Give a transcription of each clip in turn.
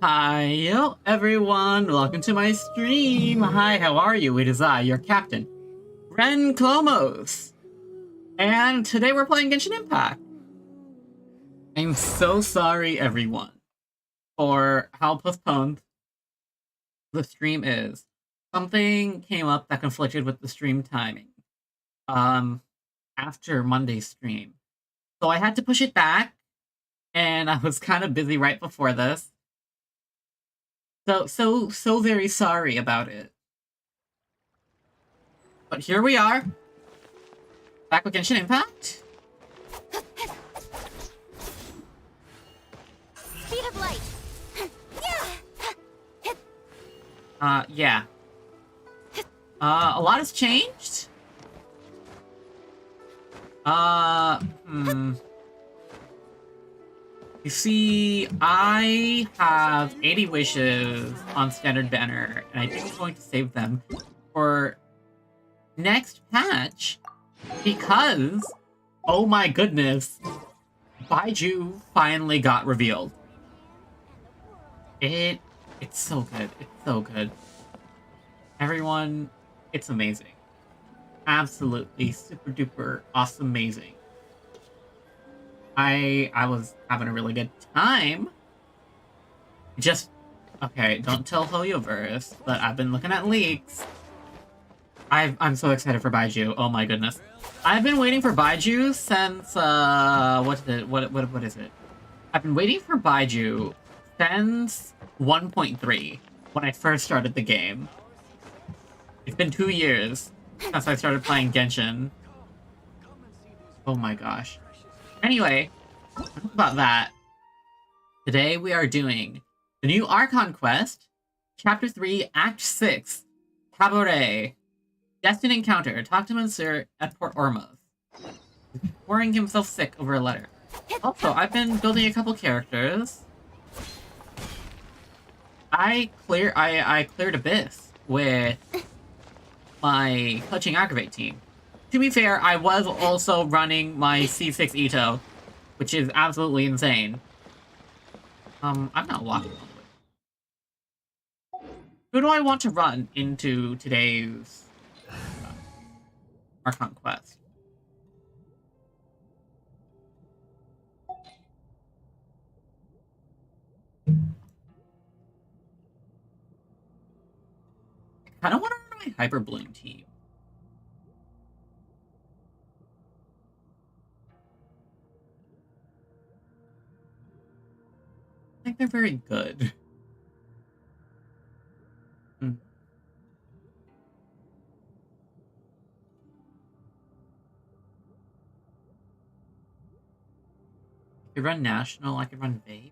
Hiyo, everyone! Welcome to my stream! Hi, how are you? It is I, your captain, Clomos! And today we're playing Genshin Impact! I'm so sorry, everyone, for how postponed the stream is. Something came up that conflicted with the stream timing, after Monday's stream. So I had to push it back, and I was kind of busy right before this. So very sorry about it. But here we are. Back with Genshin Impact. Speed of light. Yeah. A lot has changed. You see, I have 80 wishes on Standard Banner, and I think I'm going to save them for next patch, because, oh my goodness, Baiju finally got revealed. It's so good. It's so good. Everyone, it's amazing. Absolutely super duper awesome amazing. I was having a really good time. Just, okay, don't tell Hoyoverse, but I've been looking at leaks. I'm so excited for Baiju. Oh my goodness. I've been waiting for Baiju since, what is it? I've been waiting for Baiju since 1.3, when I first started the game. It's been 2 years since I started playing Genshin. Oh my gosh. Anyway, enough about that. Today we are doing the new Archon Quest, Chapter 3, Act 6, Caribert. Destined encounter. Talk to Monsieur at Port Ormuz. He's pouring himself sick over a letter. Also, I've been building a couple characters. I cleared Abyss with my Clutching Aggravate team. To be fair, I was also running my C6 Ito, which is absolutely insane. I'm not walking all the way. Who do I want to run into today's Archon Quest? I don't want to run my Hyper Bloom team. I think they're very good. I could run National, I could run Vape.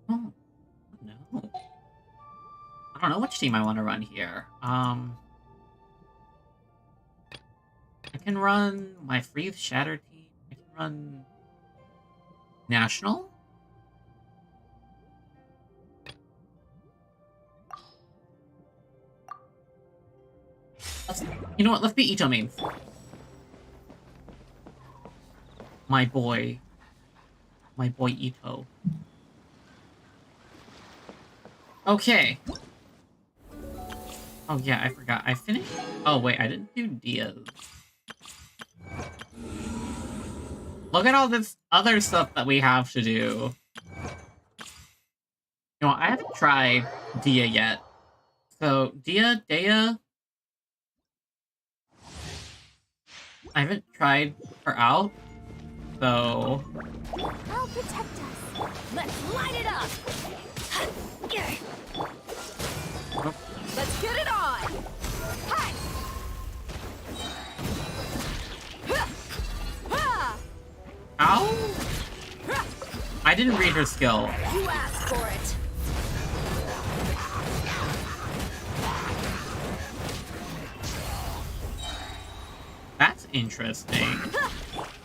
Oh, no. I don't know which team I want to run here. I can run my Freeze Shatter team. I can run National. You know what? Let's be Ito mains. My boy Ito. Okay. Oh yeah, I forgot. I finished. Oh wait, I didn't do Diaz. Look at all this other stuff that we have to do. You know, I haven't tried Dia yet. So Dea. I haven't tried her out. So I'll protect us. Let's light it up. oh. Let's get it on. Hi. Ow! I didn't read her skill. You asked for it. That's interesting.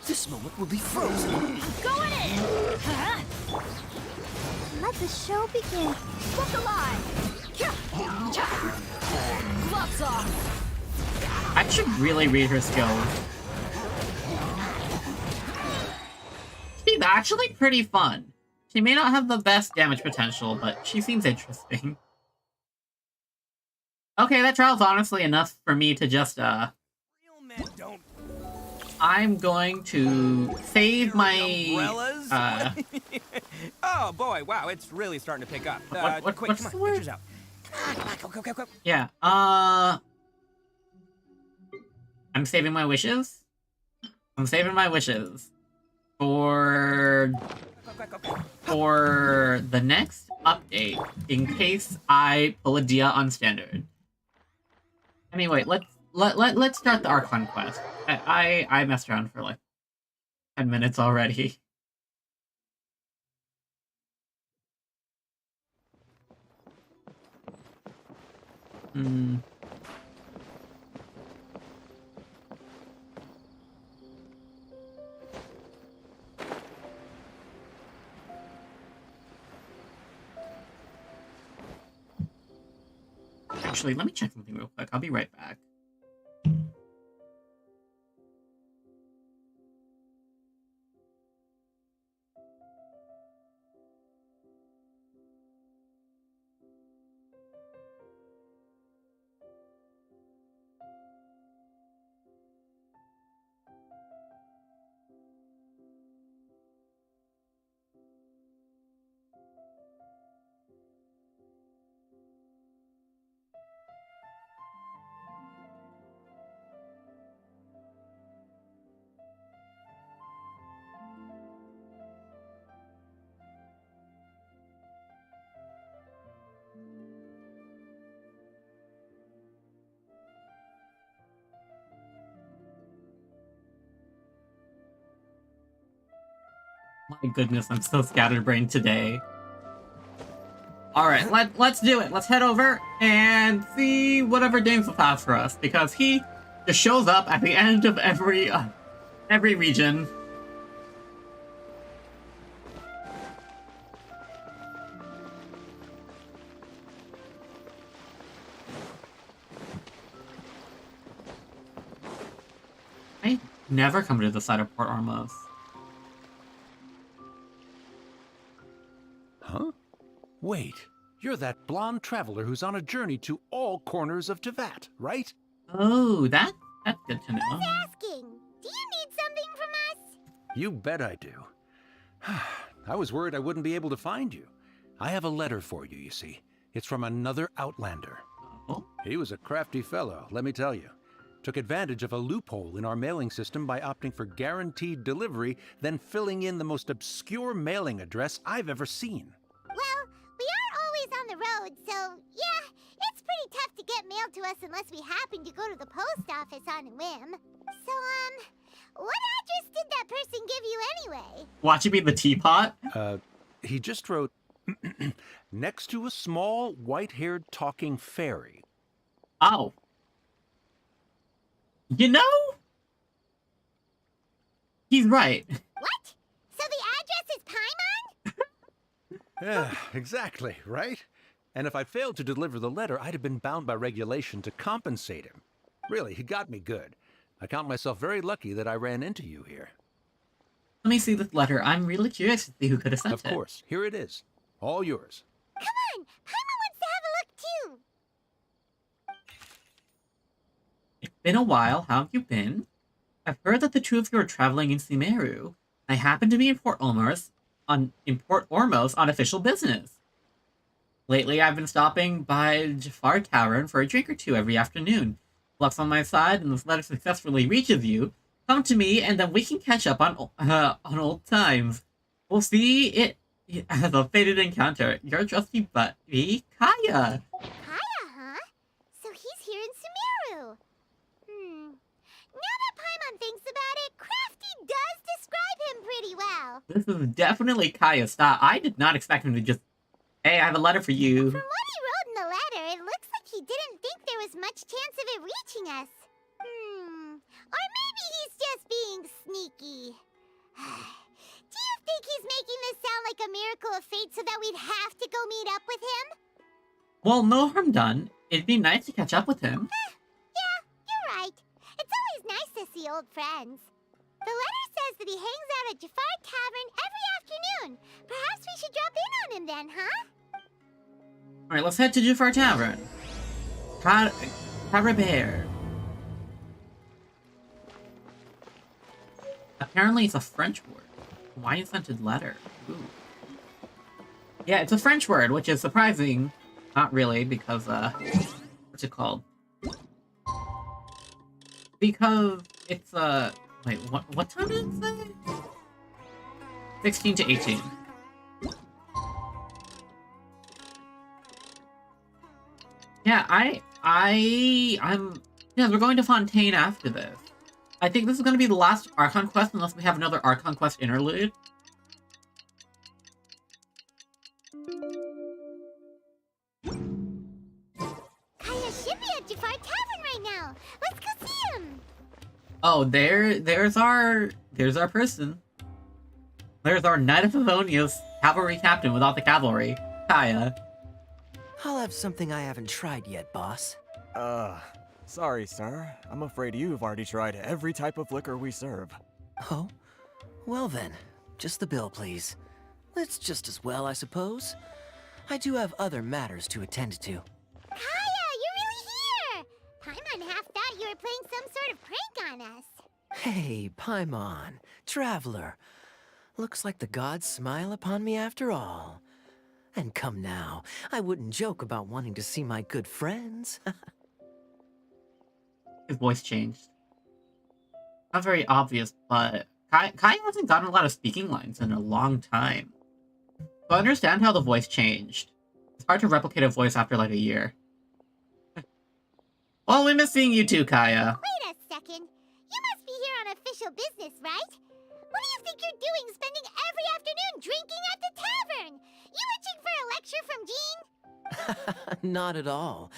This moment will be frozen. Going in. Let the show begin. Book alive. Gloves off. should really read her skills. She's actually pretty fun. She may not have the best damage potential, but she seems interesting. Okay, that trial's honestly enough for me to just, Real men don't I'm going to save my, umbrellas. Oh boy, wow, it's really starting to pick up. Quick, what's come the on, word? pictures out. Come on, go. Yeah, I'm saving my wishes. I'm saving my wishes for the next update in case I pull a Dia on standard. Anyway, let's start the Archon Quest. I messed around for like 10 minutes already. Actually, let me check something real quick. I'll be right back. My goodness, I'm so scatterbrained today. Alright, let's do it. Let's head over and see whatever Dainsleif has for us, because he just shows up at the end of every region. I never come to the side of Port Ormos. Huh? Wait, you're that blonde traveler who's on a journey to all corners of Tevat, right? Oh, that's good to know. Asking, do you need something from us? You bet I do. I was worried I wouldn't be able to find you. I have a letter for you, you see. It's from another Outlander. Oh? He was a crafty fellow, let me tell you. Took advantage of a loophole in our mailing system by opting for guaranteed delivery, then filling in the most obscure mailing address I've ever seen. Well, we are always on the road, so yeah, it's pretty tough to get mail to us unless we happen to go to the post office on a whim. So, what address did that person give you anyway? Watch it be the teapot? He just wrote, next to a small, white-haired talking fairy. Oh. You know? He's right. What? So the address is Paimon? Yeah, exactly, right? And if I failed to deliver the letter, I'd have been bound by regulation to compensate him. Really, he got me good. I count myself very lucky that I ran into you here. Let me see this letter. I'm really curious to see who could have sent it. Of course, here it is. All yours. Come on, Paimon wants to have a look too. It's been a while. How have you been? I've heard that the two of you are traveling in Sumeru. I happen to be in Port Ormos on official business. Lately, I've been stopping by Jafar Tavern for a drink or two every afternoon. Luck's on my side, and this letter successfully reaches you. Come to me, and then we can catch up on old times. We'll see it as a fated encounter. Your trusty buddy, Kaeya. Kaeya, huh? So he's here in Sumeru. Now that Paimon thinks about it, Crafty does describe him pretty well. This is definitely Kaeya's style. I did not expect him to just, hey, I have a letter for you. From what he wrote in the letter, it looks like he didn't think there was much chance of it reaching us. Or maybe he's just being sneaky. Do you think he's making this sound like a miracle of fate so that we'd have to go meet up with him? Well, no harm done. It'd be nice to catch up with him. Yeah, you're right. see old friends. The letter says that he hangs out at Jafar Tavern every afternoon. Perhaps we should drop in on him then, huh? Alright, let's head to Jafar Tavern. Caribert. Apparently it's a French word. Hawaiian-scented letter. Ooh. Yeah, it's a French word, which is surprising. Not really, because, what's it called? Because it's, wait, what time did it say? 16 to 18. Yeah, yeah, we're going to Fontaine after this. I think this is going to be the last Archon Quest unless we have another Archon Quest interlude. Kaeya should be at Jafar Tavern right now. Let's go see him. Oh, there's our person. There's our Knight of Favonius cavalry captain without the cavalry, Kaeya. I'll have something I haven't tried yet, boss. Sorry, sir. I'm afraid you've already tried every type of liquor we serve. Oh? Well then, just the bill, please. It's just as well, I suppose. I do have other matters to attend to. Kaeya, you're really here! Paimon half thought you were playing some sort of prank on us. Hey, Paimon, traveler. Looks like the gods smile upon me after all. And come now, I wouldn't joke about wanting to see my good friends. His voice changed. Not very obvious, but Kaeya hasn't gotten a lot of speaking lines in a long time. So I understand how the voice changed. It's hard to replicate a voice after like a year. Well, we miss seeing you too, Kaeya. Wait a second. You must be here on official business, right? What do you think you're doing spending every afternoon drinking at the tavern? You itching for a lecture from Jean? Not at all.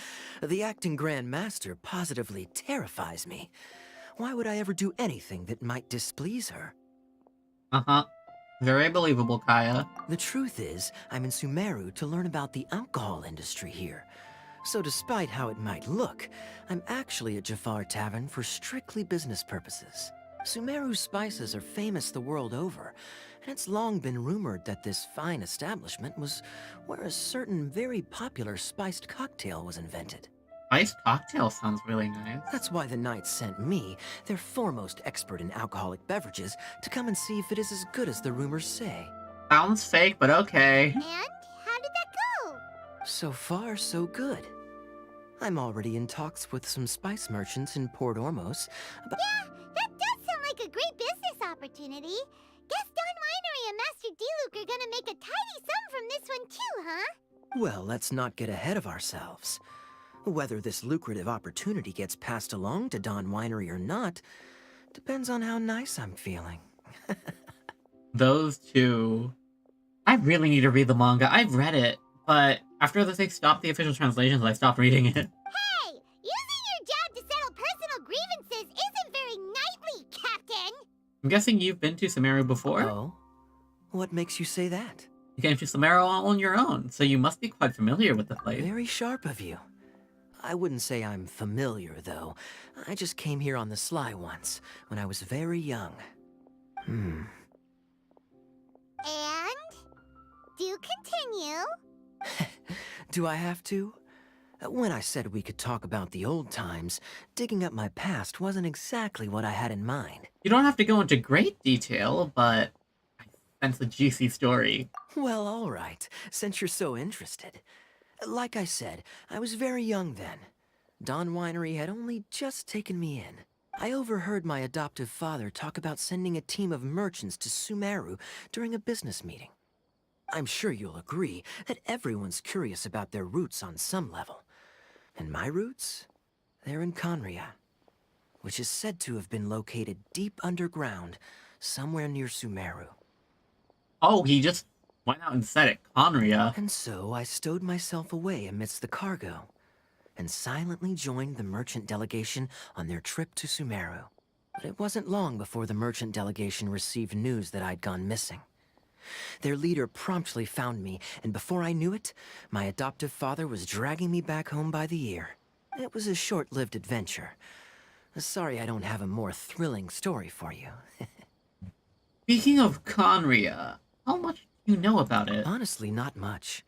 The acting Grand Master positively terrifies me. Why would I ever do anything that might displease her? Uh-huh. Very believable, Kaeya. The truth is, I'm in Sumeru to learn about the alcohol industry here. So despite how it might look, I'm actually at Jafar Tavern for strictly business purposes. Sumeru's spices are famous the world over, and it's long been rumored that this fine establishment was where a certain very popular spiced cocktail was invented. Iced cocktail sounds really nice. That's why the Knights sent me, their foremost expert in alcoholic beverages, to come and see if it is as good as the rumors say. Sounds fake, but okay. And how did that go? So far, so good. I'm already in talks with some spice merchants in Port Ormos about— Yeah, that does sound like a great business opportunity. Guess Don Winery and Master D-Luke are gonna make a tidy sum from this one too, huh? Well, let's not get ahead of ourselves. Whether this lucrative opportunity gets passed along to Don Winery or not depends on how nice I'm feeling. Those two... I really need to read the manga. I've read it, but after they stopped the official translations, I stopped reading it. Hey, using your job to settle personal grievances isn't very knightly, Captain! I'm guessing you've been to Sumeru before? Oh? What makes you say that? You came to Sumeru all on your own, so you must be quite familiar with the place. Very sharp of you. I wouldn't say I'm familiar, though. I just came here on the sly once, when I was very young. And? Do continue. Do I have to? When I said we could talk about the old times, digging up my past wasn't exactly what I had in mind. You don't have to go into great detail, but I sense a juicy story. Well, all right, since you're so interested. Like I said, I was very young then. Don Winery had only just taken me in. I overheard my adoptive father talk about sending a team of merchants to Sumeru during a business meeting. I'm sure you'll agree that everyone's curious about their roots on some level. And my roots? They're in Conria, which is said to have been located deep underground, somewhere near Sumeru. Oh, he just went out and said it. Conria. And so I stowed myself away amidst the cargo, and silently joined the merchant delegation on their trip to Sumeru. But it wasn't long before the merchant delegation received news that I'd gone missing. Their leader promptly found me, and before I knew it, my adoptive father was dragging me back home by the ear. It was a short-lived adventure, Sorry I don't have a more thrilling story for you. Speaking of Conria, how much do you know about it? Honestly, not much.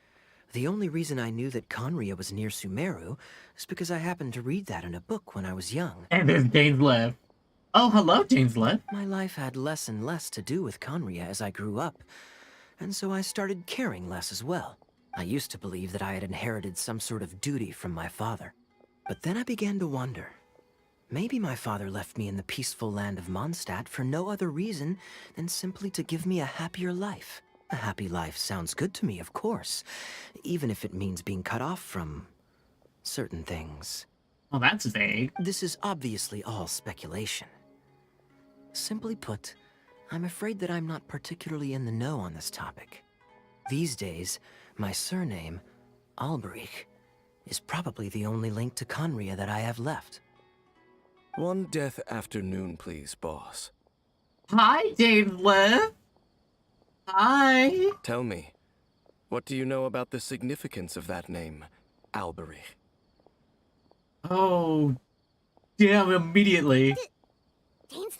The only reason I knew that Conria was near Sumeru is because I happened to read that in a book when I was young. And there's Dainsleif. Oh, hello, Dainsleif. My life had less and less to do with Conria as I grew up, and so I started caring less as well. I used to believe that I had inherited some sort of duty from my father. But then I began to wonder. Maybe my father left me in the peaceful land of Mondstadt for no other reason than simply to give me a happier life. A happy life sounds good to me, of course, even if it means being cut off from certain things. Well, that's vague. This is obviously all speculation. Simply put, I'm afraid that I'm not particularly in the know on this topic. These days, my surname, Alberich, is probably the only link to Conria that I have left. One death afternoon, please, boss. Hi, Dainsleif. Hi. Tell me, what do you know about the significance of that name, Alberich? Oh, damn, immediately. Dainsleif?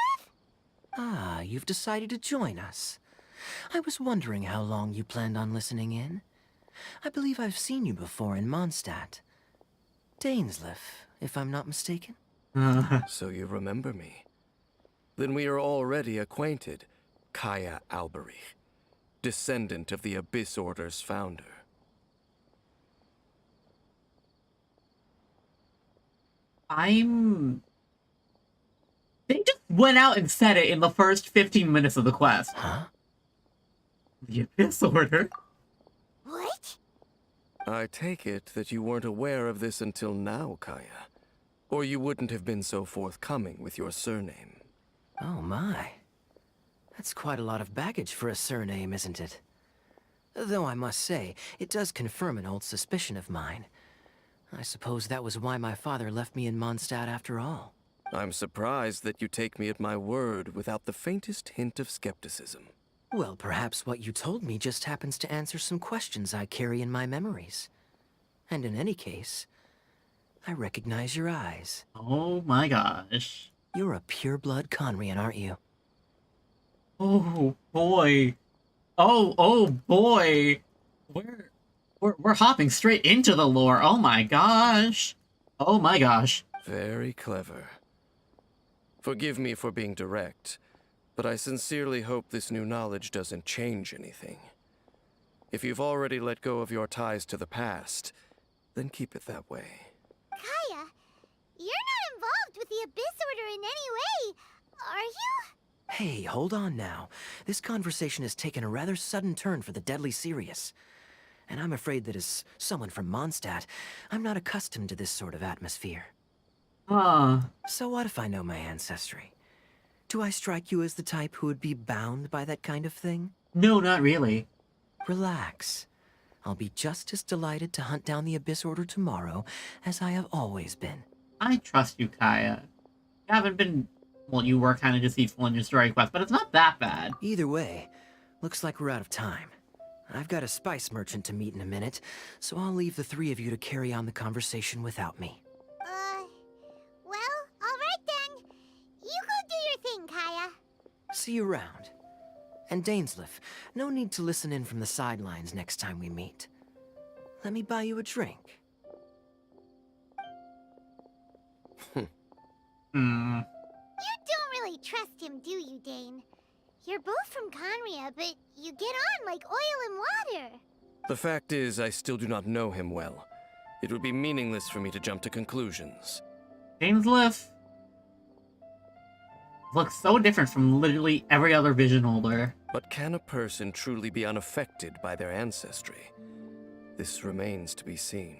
Ah, you've decided to join us. I was wondering how long you planned on listening in. I believe I've seen you before in Mondstadt. Dainsleif, if I'm not mistaken. So you remember me. Then we are already acquainted, Kaeya Alberich, descendant of the Abyss Order's founder. They just went out and said it in the first 15 minutes of the quest. Huh? The Abyss Order? What? I take it that you weren't aware of this until now, Kaeya. Or you wouldn't have been so forthcoming with your surname. Oh my. That's quite a lot of baggage for a surname, isn't it? Though I must say, it does confirm an old suspicion of mine. I suppose that was why my father left me in Mondstadt after all. I'm surprised that you take me at my word without the faintest hint of skepticism. Well, perhaps what you told me just happens to answer some questions I carry in my memories. And in any case, I recognize your eyes. Oh my gosh. You're a pure-blood Conrian, aren't you? Oh boy. Oh boy. We're hopping straight into the lore. Oh my gosh. Oh my gosh. Very clever. Forgive me for being direct, but I sincerely hope this new knowledge doesn't change anything. If you've already let go of your ties to the past, then keep it that way. Kaeya, you're not involved with the Abyss Order in any way, are you? Hey, hold on now. This conversation has taken a rather sudden turn for the deadly serious. And I'm afraid that as someone from Mondstadt, I'm not accustomed to this sort of atmosphere. So what if I know my ancestry? Do I strike you as the type who would be bound by that kind of thing? No, not really. Relax. I'll be just as delighted to hunt down the Abyss Order tomorrow as I have always been. I trust you, Kaeya. You haven't been... Well, you were kind of deceitful in your story quest, but it's not that bad. Either way, looks like we're out of time. I've got a spice merchant to meet in a minute, so I'll leave the three of you to carry on the conversation without me. Well, alright then. You go do your thing, Kaeya. See you around. And Dainsleif, no need to listen in from the sidelines next time we meet. Let me buy you a drink. You don't really trust him, do you, Dane? You're both from Conria, but you get on like oil and water. The fact is, I still do not know him well. It would be meaningless for me to jump to conclusions. Dainsleif looks so different from literally every other vision holder. But can a person truly be unaffected by their ancestry? This remains to be seen.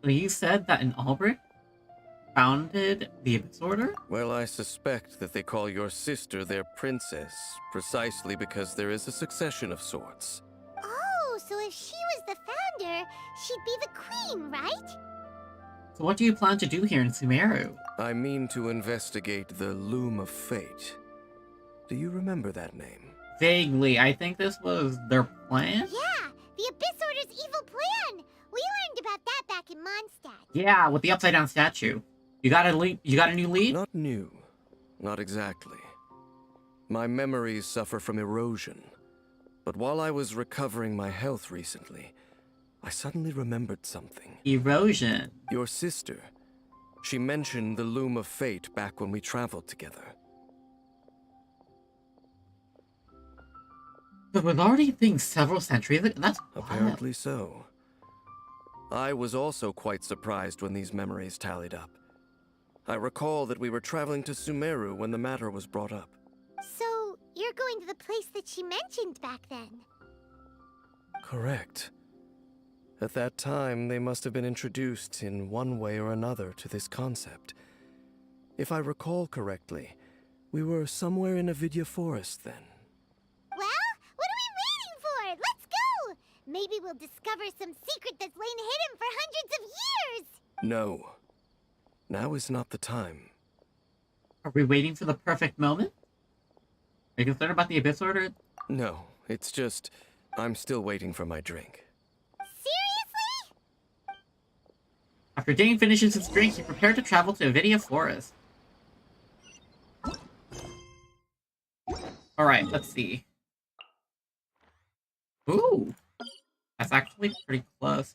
You said that an Albrecht founded the Abyss Order? Well, I suspect that they call your sister their princess, precisely because there is a succession of sorts. Oh, so if she was the founder, she'd be the queen, right? So what do you plan to do here in Sumeru? I mean to investigate the Loom of Fate. Do you remember that name? Vaguely, I think this was their plan? Yeah, the Abyss Order's evil plan. We learned about that back in Mondstadt. Yeah, with the upside down statue. You got a new lead? Not new. Not exactly. My memories suffer from erosion. But while I was recovering my health recently, I suddenly remembered something. Erosion. Your sister. She mentioned the Loom of Fate back when we traveled together. But with already being several centuries ago, that's Apparently so. I was also quite surprised when these memories tallied up. I recall that we were traveling to Sumeru when the matter was brought up. So, you're going to the place that she mentioned back then? Correct. At that time, they must have been introduced in one way or another to this concept. If I recall correctly, we were somewhere in Avidya Forest then. Well, what are we waiting for? Let's go! Maybe we'll discover some secret that's lain hidden for hundreds of years! No. Now is not the time. Are we waiting for the perfect moment? Are you concerned about the Abyss Order? No, it's just, I'm still waiting for my drink. Seriously? After Dane finishes his drink, he prepared to travel to Avidya Forest. Alright, let's see. Ooh! That's actually pretty close.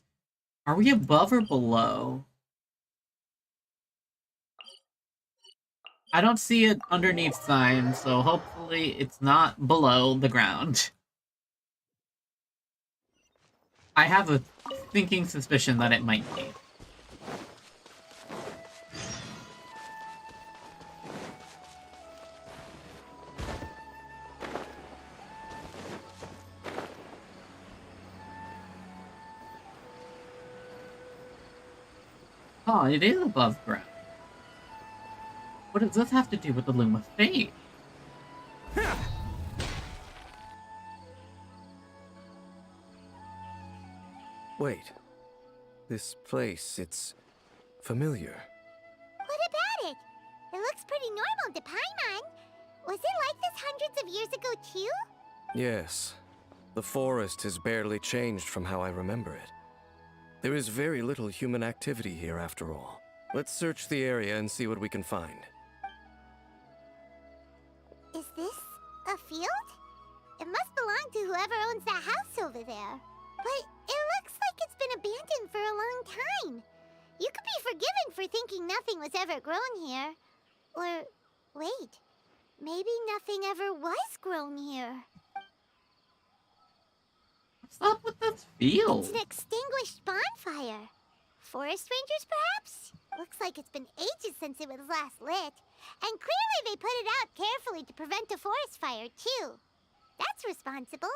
Are we above or below? I don't see it underneath sign, so hopefully it's not below the ground. I have a thinking suspicion that it might be. Oh, it is above ground. What does this have to do with the Loom of Fate? Wait. This place, it's familiar. What about it? It looks pretty normal to Paimon. Was it like this hundreds of years ago too? Yes. The forest has barely changed from how I remember it. There is very little human activity here after all. Let's search the area and see what we can find. Is this a field? It must belong to whoever owns that house over there. But it looks like it's been abandoned for a long time. You could be forgiven for thinking nothing was ever grown here. Or, wait, maybe nothing ever was grown here. What's up with this field? It's an extinguished bonfire. Forest rangers, perhaps? Looks like it's been ages since it was last lit. And clearly they put it out carefully to prevent a forest fire, too. That's responsible.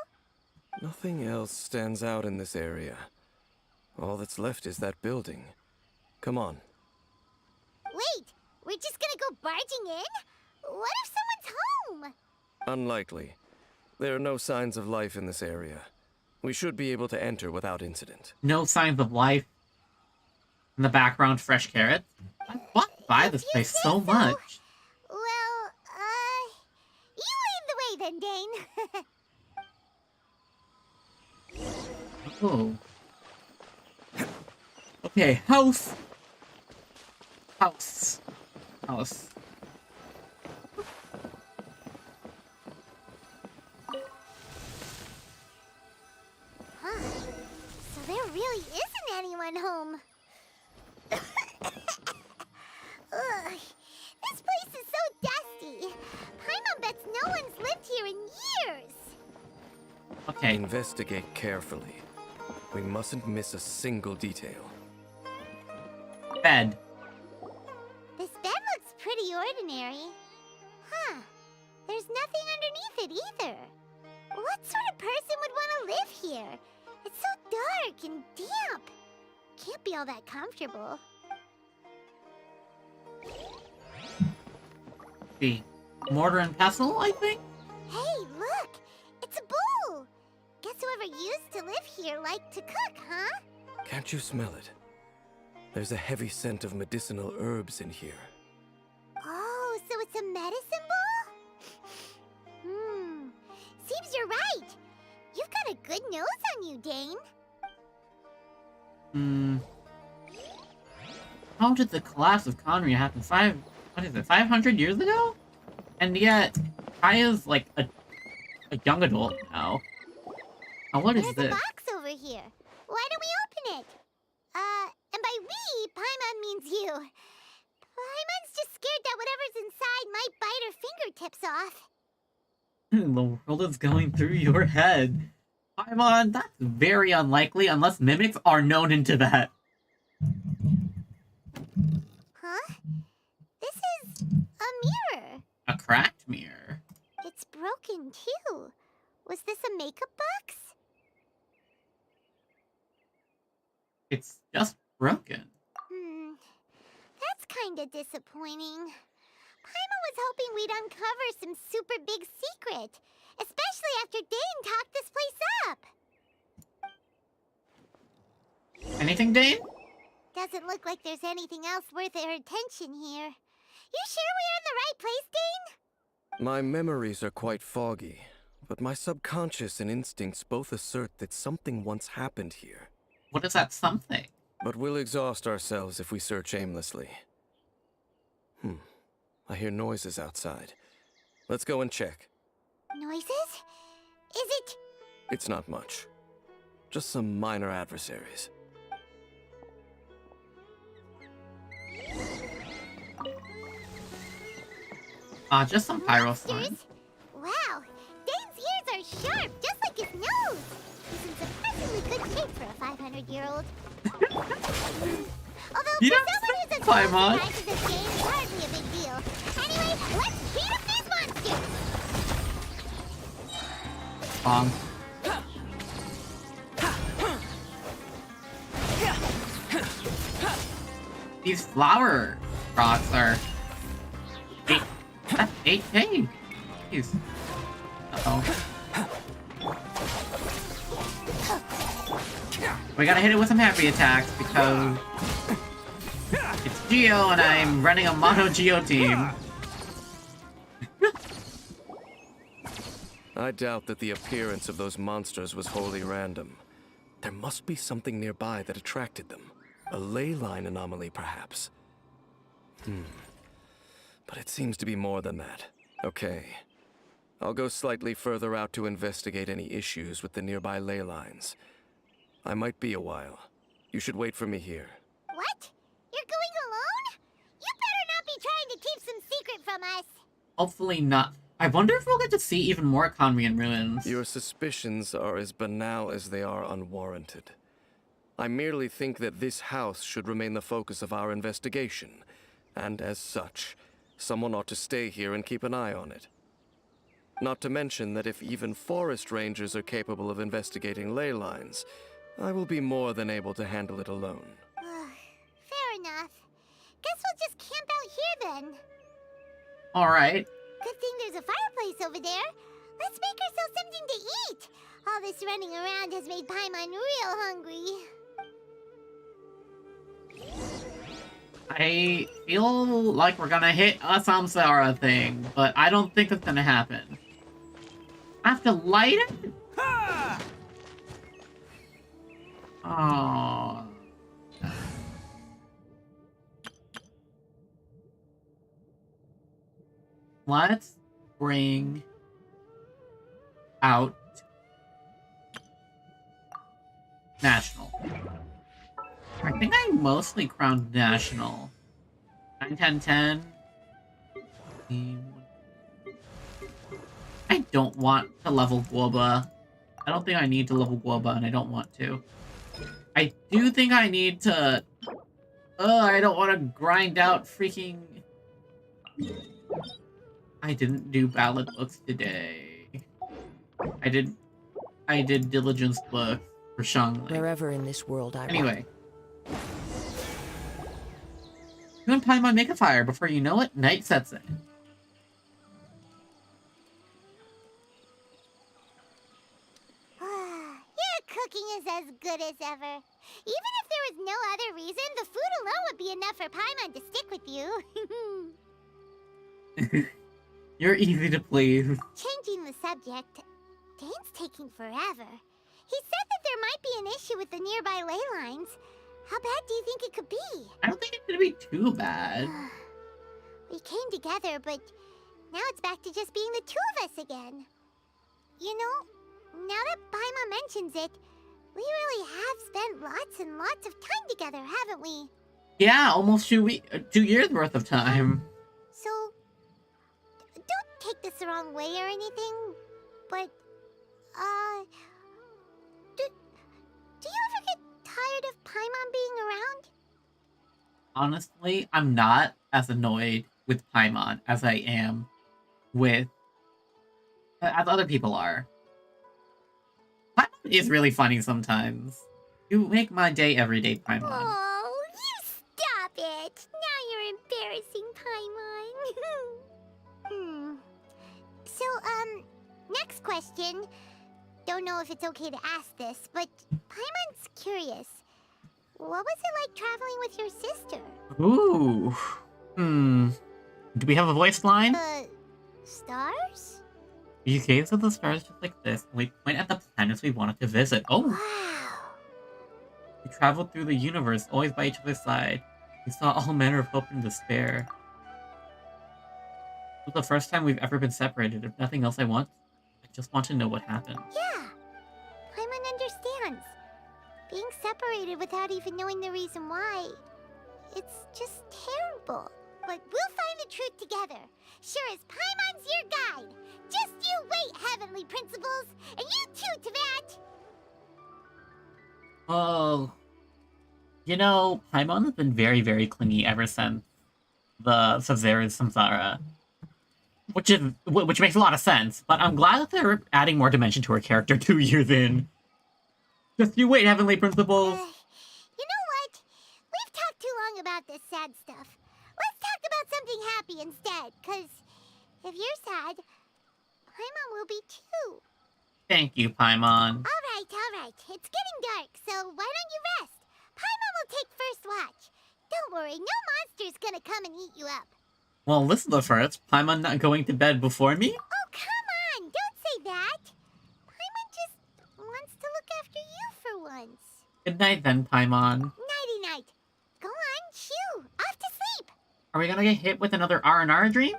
Nothing else stands out in this area. All that's left is that building. Come on. Wait, we're just gonna go barging in? What if someone's home? Unlikely. There are no signs of life in this area. We should be able to enter without incident. No signs of life. In the background, fresh carrots. I walked by this place so much. Well, you lead the way then, Dane. Oh. Okay, house. House. House. Huh. So there really isn't anyone home. Ugh. This place is so dusty. Paimon bets no one's lived here in years. Okay. Investigate carefully. We mustn't miss a single detail. Bed. This bed looks pretty ordinary. Huh. There's nothing underneath it either. What sort of person would want to live here? It's so dark and damp. Can't be all that comfortable. The mortar and pestle, I think? Hey, look! It's a bowl! Guess whoever used to live here liked to cook, huh? Can't you smell it? There's a heavy scent of medicinal herbs in here. Oh, so it's a medicine bowl? Seems you're right. You've got a good nose on you, Dane. How did the collapse of Conria happen 500 years ago? And yet, Kaeya's like a young adult now. Now what is There's this? a box over here. Why don't we open it? And by we, Paimon means you. Paimon's just scared that whatever's inside might bite her fingertips off. The world is going through your head. Paimon, that's very unlikely unless mimics are known into that. Huh? This is a mirror. A cracked mirror. It's broken too. Was this a makeup box? It's just broken. That's kinda disappointing. Paimon was hoping we'd uncover some super big secret, especially after Dane talked this place up. Anything, Dane? Doesn't look like there's anything else worth our attention here. You sure we're in the right place, Dane? My memories are quite foggy, but my subconscious and instincts both assert that something once happened here. What is that something? But we'll exhaust ourselves if we search aimlessly. I hear noises outside. Let's go and check. Noises? Is it... It's not much. Just some minor adversaries. Just some pyro signs. monsters? Wow, Dane's ears are sharp, just like his nose. He's in surprisingly good shape for a 500-year-old. Although You for don't someone who's as Paimon. close to this game, it's hardly a big deal. Anyway, let's beat up these monsters! Bonk. These flower rocks are... That's 8K. Jeez. Uh-oh. We gotta hit it with some heavy attacks because... It's Geo and I'm running a mono Geo team. I doubt that the appearance of those monsters was wholly random. There must be something nearby that attracted them. A ley line anomaly, perhaps. But it seems to be more than that. Okay. I'll go slightly further out to investigate any issues with the nearby ley lines. I might be a while. You should wait for me here. What? You're going alone? You better not be trying to keep some secret from us. Hopefully not. I wonder if we'll get to see even more Conrian ruins. Your suspicions are as banal as they are unwarranted. I merely think that this house should remain the focus of our investigation, and as such, someone ought to stay here and keep an eye on it. Not to mention that if even forest rangers are capable of investigating ley lines, I will be more than able to handle it alone. Fair enough. Guess we'll just camp out here then. Alright. Good thing there's a fireplace over there. Let's make ourselves something to eat. All this running around has made Paimon real hungry. I feel like we're gonna hit a Samsara thing, but I don't think it's gonna happen. I have to light it? Oh. Let's bring out National. I think I mostly crowned National. 9, 10, 10. I don't want to level Guoba. I don't think I need to level Guoba, and I don't want to. I do think I need to... I don't want to grind out freaking... I didn't do ballad books today. I did diligence books for Shangli. Wherever in this world I Anyway. You and Paimon make a fire. Before you know it, night sets in. Your cooking is as good as ever. Even if there was no other reason, the food alone would be enough for Paimon to stick with you. You're easy to please. Changing the subject, Dane's taking forever. He said that there might be an issue with the nearby ley lines. How bad do you think it could be? I don't think it's gonna be too bad. We came together, but now it's back to just being the two of us again. You know, now that Paimon mentions it, we really have spent lots and lots of time together, haven't we? Yeah, almost 2 years worth of time. So, don't take this the wrong way or anything, but, do you ever get tired of Paimon being around? Honestly, I'm not as annoyed with Paimon as I am with... as other people are. Paimon is really funny sometimes. You make my day every day, Paimon. Oh, you stop it! Now you're embarrassing, Paimon. So, next question. Don't know if it's okay to ask this, but Paimon's curious. What was it like traveling with your sister? Ooh. Do we have a voice line? Stars? We gaze at the stars just like this, and we point at the planets we wanted to visit. Oh! Wow. We traveled through the universe, always by each other's side. We saw all manner of hope and despair. It was the first time we've ever been separated. If nothing else I just want to know what happened. Yeah. Paimon understands. Being separated without even knowing the reason why, it's just terrible. But we'll find the truth together. Sure as Paimon's your guide. Just you wait, Heavenly Principles. And you too, Teyvat. Oh. You know, Paimon has been very, very clingy ever since the Sabzera's Samsara. Which makes a lot of sense, but I'm glad that they're adding more dimension to her character 2 years in. Just you wait, Heavenly Principles. You know what? We've talked too long about this sad stuff. Let's talk about something happy instead, because if you're sad, Paimon will be too. Thank you, Paimon. All right. It's getting dark, so why don't you rest? Paimon will take first watch. Don't worry, no monster's gonna come and eat you up. Well, this is the first. Paimon not going to bed before me? Oh, come on! Don't say that! Paimon just wants to look after you for once. Good night then, Paimon. Nighty-night. Go on, shoo! Off to sleep! Are we gonna get hit with another R&R dream?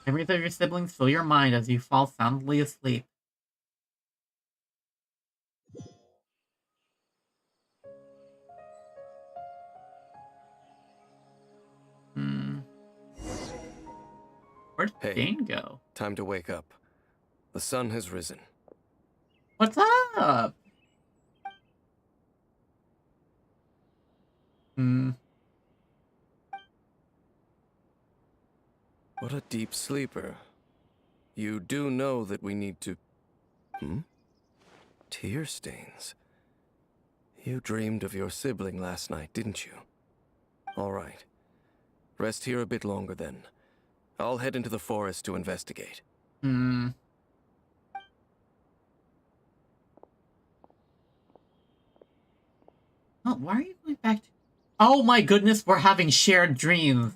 Memories of your siblings fill your mind as you fall soundly asleep. Where'd Hey. Dane go? Time to wake up. The sun has risen. What's up? What a deep sleeper. You do know that we need to... Tear stains. You dreamed of your sibling last night, didn't you? All right. Rest here a bit longer then. I'll head into the forest to investigate. Oh, why are you going back to... Oh my goodness, we're having shared dreams.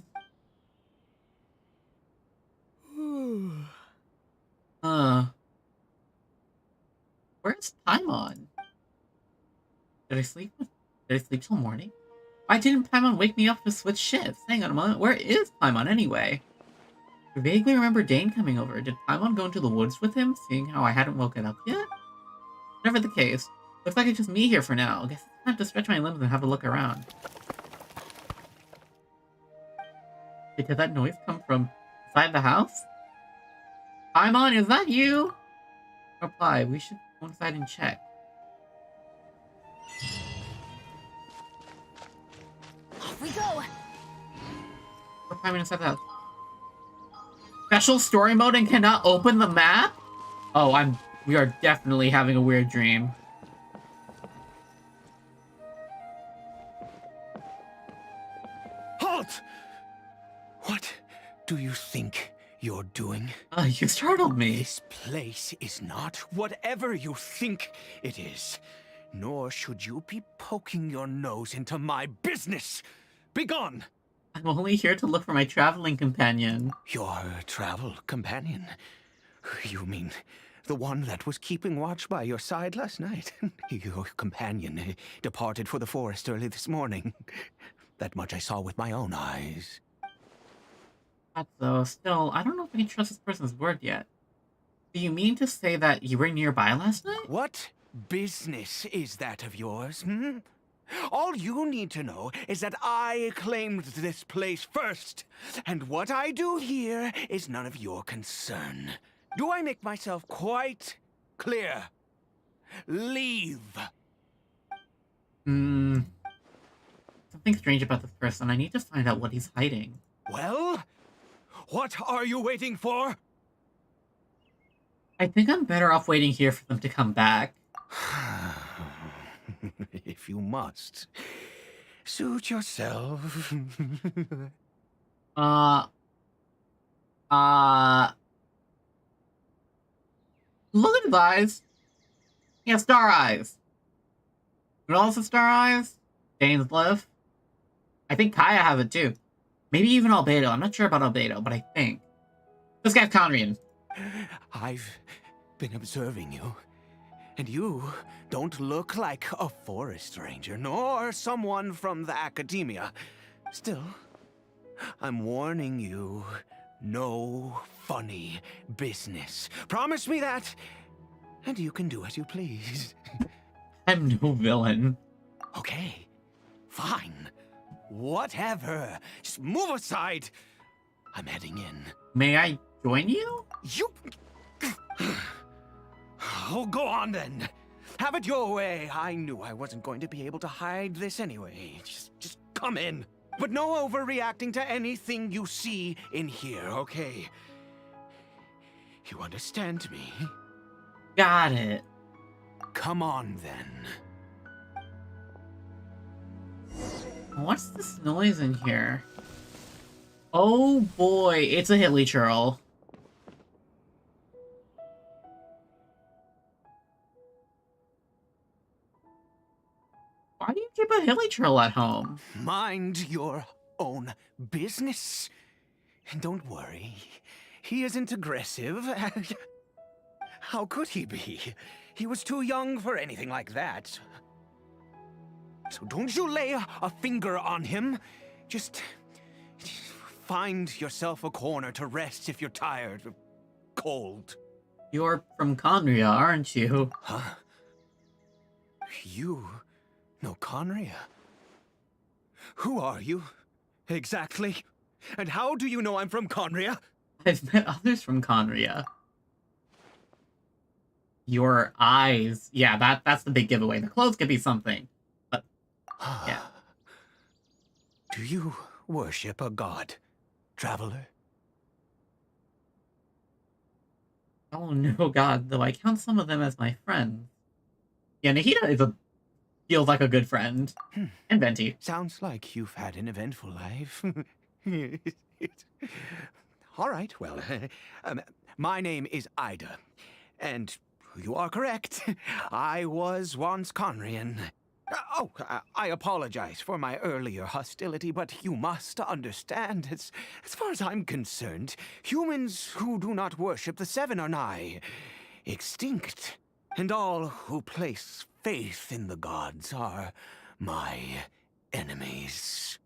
Where's Paimon? Did I sleep till morning? Why didn't Paimon wake me up to switch shifts? Hang on a moment, where is Paimon anyway? I vaguely remember Dane coming over. Did Paimon go into the woods with him, seeing how I hadn't woken up yet? Never the case. Looks like it's just me here for now. I guess I have to stretch my limbs and have a look around. Did that noise come from inside the house? Paimon, is that you? Reply, we should go inside and check. Off we go! We're Paimon inside the house. Special story mode and cannot open the map? Oh, we are definitely having a weird dream. Halt! What do you think you're doing? You startled me. This place is not whatever you think it is. Nor should you be poking your nose into my business. Begone! I'm only here to look for my traveling companion. Your travel companion? You mean The one that was keeping watch by your side last night. Your companion departed for the forest early this morning. That much I saw with my own eyes. But though, still, I don't know if I can trust this person's word yet. Do you mean to say that you were nearby last night? What business is that of yours, hmm? All you need to know is that I claimed this place first, and what I do here is none of your concern. Do I make myself quite clear? Leave. Something strange about this person. I need to find out what he's hiding. Well, what are you waiting for? I think I'm better off waiting here for them to come back. If you must. Suit yourself. Look at his eyes. He has star eyes. Who else has star eyes? Dainsleif. I think Kaeya have it too. Maybe even Albedo. I'm not sure about Albedo, but I think. This guy's Conrian. I've been observing you, and you don't look like a forest ranger, nor someone from the academia. Still, I'm warning you, no funny business. Promise me that, and you can do as you please. I'm no villain. Okay, fine. Whatever. Just move aside. I'm heading in. May I join you? You... Oh, go on then. Have it your way. I knew I wasn't going to be able to hide this anyway. Just come in. But no overreacting to anything you see in here, okay? You understand me? Got it. Come on then. What's this noise in here? Oh boy, it's a hilly churl. Why do you keep a hilly churl at home? Mind your own business. And don't worry, he isn't aggressive. How could he be? He was too young for anything like that. So don't you lay a finger on him. Just find yourself a corner to rest if you're tired or cold. You're from Conria, aren't you? Huh? You know Conria? Who are you, exactly? And how do you know I'm from Conria? I've met others from Conria. Your eyes. Yeah, that's the big giveaway. The clothes could be something. But, yeah. Do you worship a god, traveler? Oh no, God, though I count some of them as my friends. Yeah, Nahida feels like a good friend. And Venti. Sounds like you've had an eventful life. All right, well, my name is Ida, and you are correct. I was once Conrian. I apologize for my earlier hostility, but you must understand, as far as I'm concerned, humans who do not worship the Seven are nigh extinct, and all who place faith in the gods are my enemies.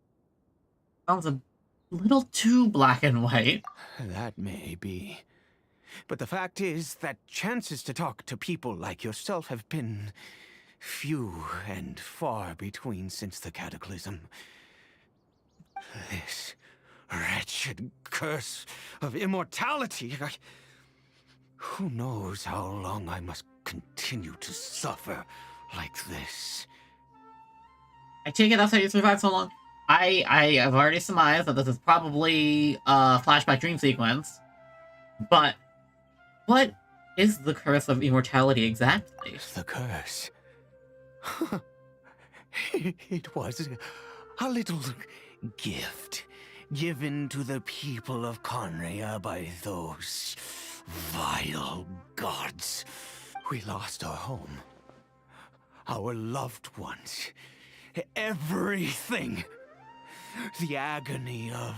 Sounds a little too black and white. That may be. But the fact is that chances to talk to people like yourself have been few and far between since the cataclysm. This wretched curse of immortality. Who knows how long I must continue to suffer like this? I take it that's how you survived so long. I have already surmised that this is probably a flashback dream sequence. But what is the curse of immortality exactly? The curse? It was a little gift given to the people of Conria by those vile gods. We lost our home, our loved ones, everything. The agony of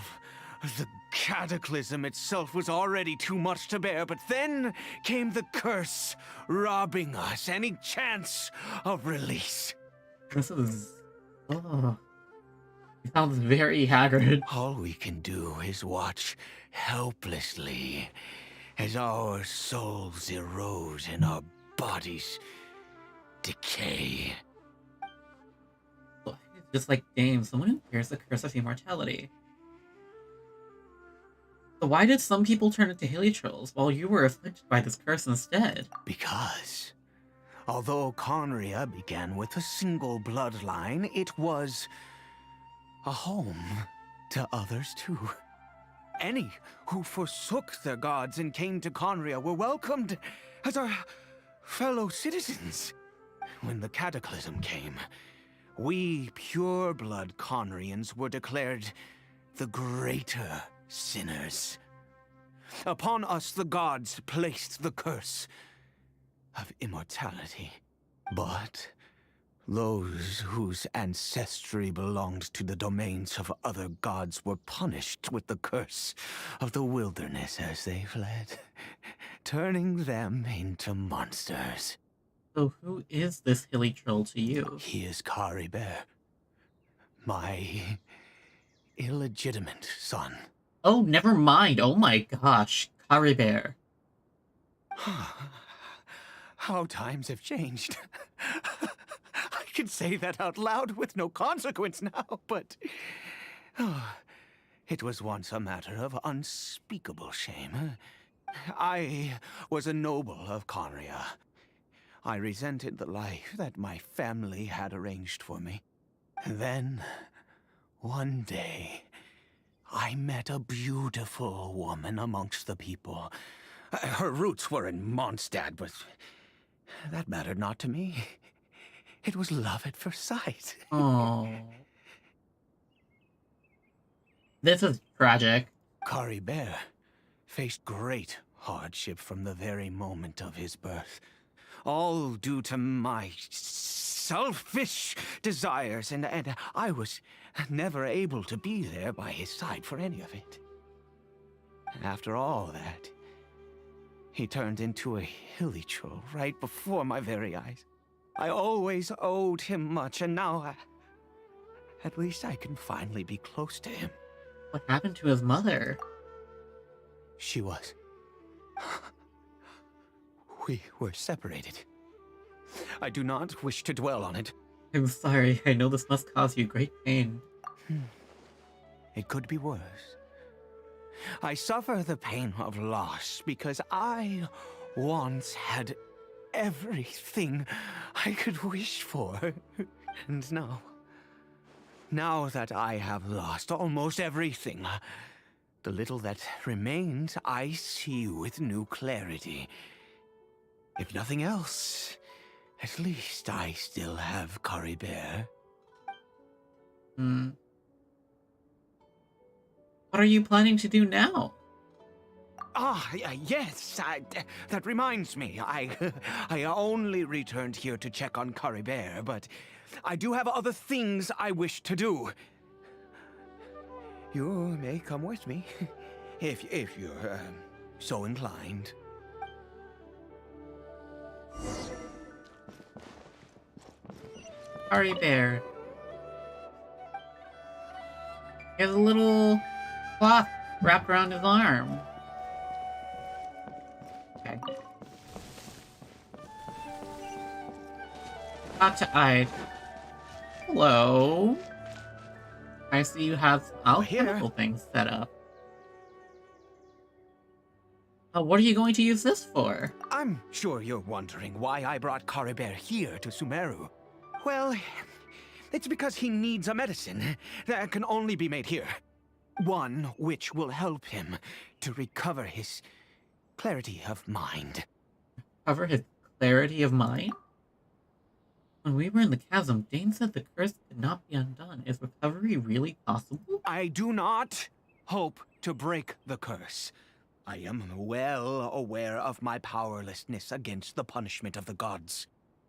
the cataclysm itself was already too much to bear, but then came the curse, robbing us any chance of release. This is... Oh. He sounds very haggard. All we can do is watch helplessly as our souls erode and our bodies decay. Just like Dame, someone who bears the curse of immortality. So why did some people turn into hilichurls while you were afflicted by this curse instead? Because, although Conria began with a single bloodline, it was a home to others too. Any who forsook their gods and came to Conria were welcomed as our fellow citizens. When the cataclysm came, we pure-blood Conrians were declared the greater sinners. Upon us the gods placed the curse of immortality. But those whose ancestry belonged to the domains of other gods were punished with the curse of the wilderness as they fled, turning them into monsters. So who is this hilichurl to you? He is Caribert, my illegitimate son. Oh, never mind. Oh my gosh. Caribert. How times have changed. I can say that out loud with no consequence now, but... it was once a matter of unspeakable shame. I was a noble of Conria. I resented the life that my family had arranged for me. Then, one day, I met a beautiful woman amongst the people. Her roots were in Mondstadt, but that mattered not to me. It was love at first sight. Oh. This is tragic. Caribert faced great hardship from the very moment of his birth. All due to my selfish desires, and I was never able to be there by his side for any of it. After all that, he turned into a hilichurl right before my very eyes. I always owed him much, and now at least I can finally be close to him. What happened to his mother? She was... We were separated. I do not wish to dwell on it. I'm sorry. I know this must cause you great pain. It could be worse. I suffer the pain of loss because I once had everything I could wish for. And now that I have lost almost everything, the little that remains I see with new clarity. If nothing else, at least I still have Caribert. What are you planning to do now? Yes, that reminds me. I only returned here to check on Caribert, but I do have other things I wish to do. You may come with me, if you're so inclined. Caribert. He has a little cloth wrapped around his arm. Okay. Got to Ide. Hello. I see you have alchemical things set up. What are you going to use this for? I'm sure you're wondering why I brought Caribert here to Sumeru. Well, it's because he needs a medicine that can only be made here. One which will help him to recover his clarity of mind. Recover his clarity of mind? When we were in the chasm, Dane said the curse could not be undone. Is recovery really possible? I do not hope to break the curse. I am well aware of my powerlessness against the punishment of the gods.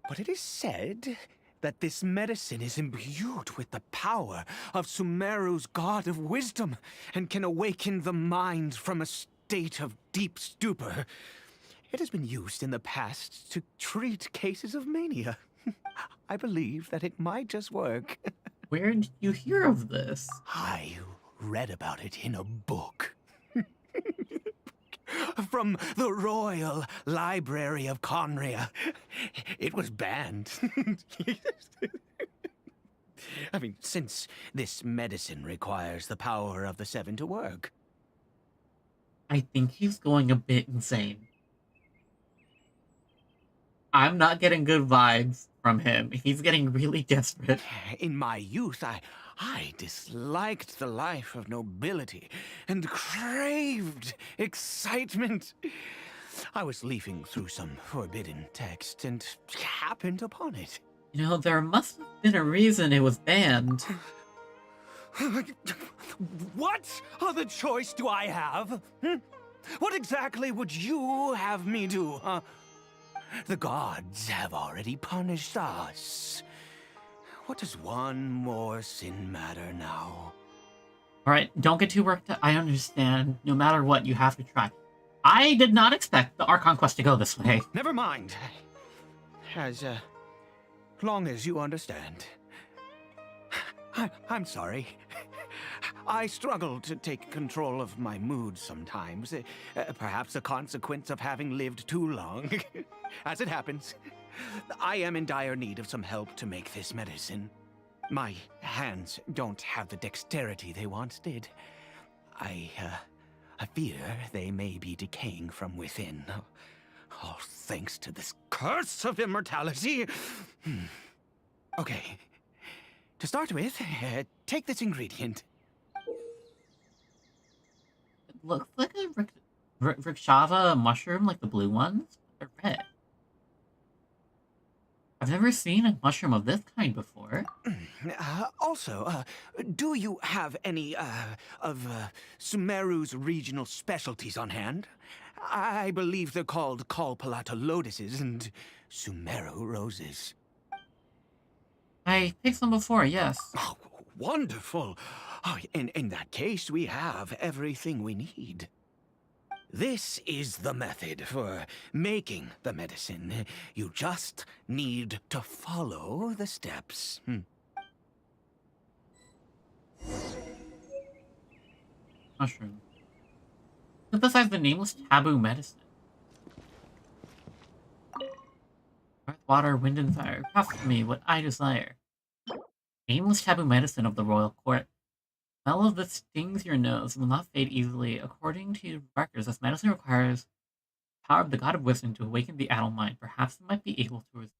But it is said that this medicine is imbued with the power of Sumeru's god of wisdom and can awaken the mind from a state of deep stupor. It has been used in the past to treat cases of mania. I believe that it might just work. Where did you hear of this? I read about it in a book. From the Royal Library of Conria. It was banned. I mean, since this medicine requires the power of the Seven to work. I think he's going a bit insane. I'm not getting good vibes from him. He's getting really desperate. In my youth, I disliked the life of nobility and craved excitement. I was leafing through some forbidden text and happened upon it. You know, there must have been a reason it was banned. What other choice do I have? What exactly would you have me do, huh? The gods have already punished us. What does one more sin matter now? Alright, don't get too worked up. I understand. No matter what, you have to try. I did not expect the Archon Quest to go this way. Never mind. As long as you understand. I'm sorry. I struggle to take control of my mood sometimes. Perhaps a consequence of having lived too long. As it happens, I am in dire need of some help to make this medicine. My hands don't have the dexterity they once did. I fear they may be decaying from within. All thanks to this curse of immortality. Okay. To start with, take this ingredient. It looks like a Rikshava mushroom, like the blue ones. They're red. I've never seen a mushroom of this kind before. Also, do you have any of Sumeru's regional specialties on hand? I believe they're called Kalpalata lotuses and Sumeru roses. I picked some before, yes. Oh, wonderful. Oh, in that case, we have everything we need. This is the method for making the medicine. You just need to follow the steps. Mushroom. Synthesize the nameless taboo medicine. Earth, water, wind, and fire. Craft for me what I desire. Nameless taboo medicine of the royal court. Smell of this stings your nose and will not fade easily. According to records, this medicine requires the power of the god of wisdom to awaken the adult mind. Perhaps it might be able to resist.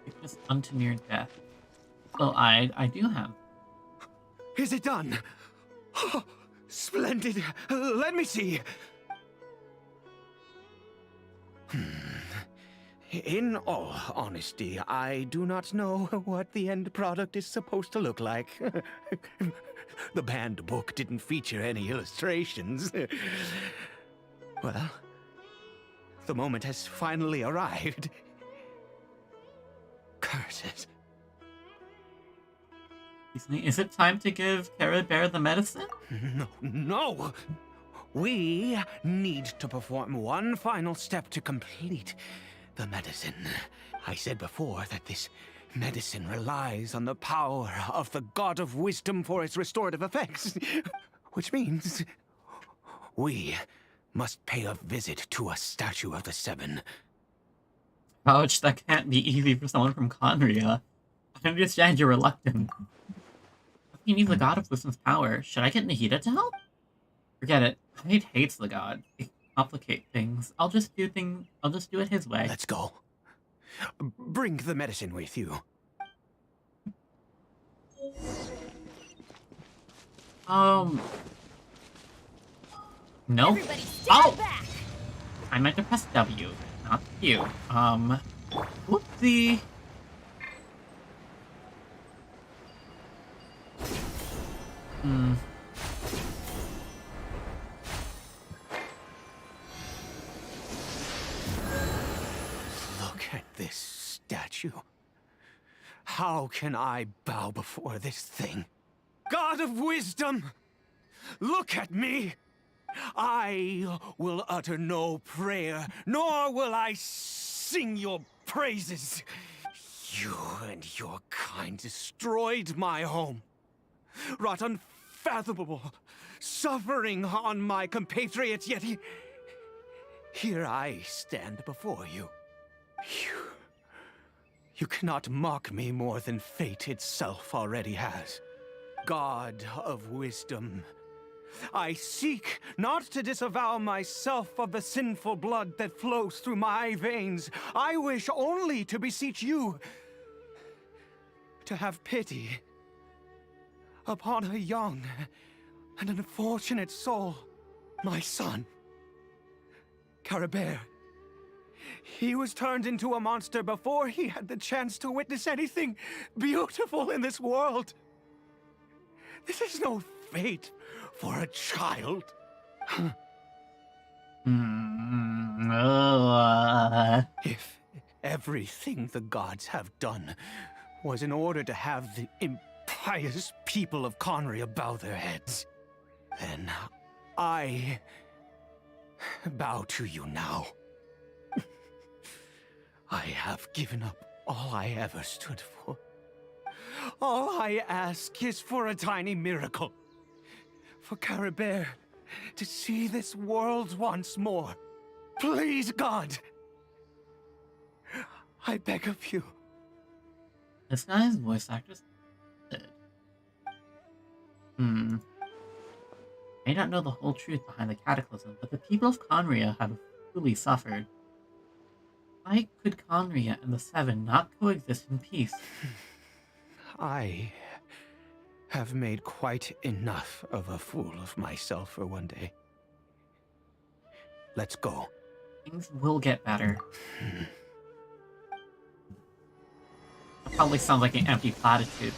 Weakness unto near death. Well, I do have. Is it done? Oh, splendid. Let me see. In all honesty, I do not know what the end product is supposed to look like. The banned book didn't feature any illustrations. Well, the moment has finally arrived. Curses. Is it time to give Caribert the medicine? No. We need to perform one final step to complete the medicine. I said before that this medicine relies on the power of the god of wisdom for its restorative effects, which means we must pay a visit to a statue of the Seven. Ouch, that can't be easy for someone from Conria. I understand you're reluctant. You need the god of wisdom's power. Should I get Nahida to help? Forget it. Knight hates the god. It can complicate things. I'll just do it his way. Let's go. Bring the medicine with you. No. Everybody stand back. I meant to press W, not Q. Whoopsie. Look at this statue. How can I bow before this thing? God of wisdom, look at me. I will utter no prayer, nor will I sing your praises. You and your kind destroyed my home, wrought unfathomable suffering on my compatriots, yet here I stand before you. You cannot mock me more than fate itself already has. God of wisdom, I seek not to disavow myself of the sinful blood that flows through my veins. I wish only to beseech you to have pity upon a young and unfortunate soul, my son, Caribert. He was turned into a monster before he had the chance to witness anything beautiful in this world. This is no fate for a child. If everything the gods have done was in order to have the impious people of Conria bow their heads, then I bow to you now. I have given up all I ever stood for. All I ask is for a tiny miracle. For Caribert to see this world once more. Please, God. I beg of you. This guy's voice actor's good. I don't know the whole truth behind the cataclysm, but the people of Conria have truly suffered. Why could Conria and the Seven not coexist in peace? I have made quite enough of a fool of myself for one day. Let's go. Things will get better. That probably sounds like an empty platitude.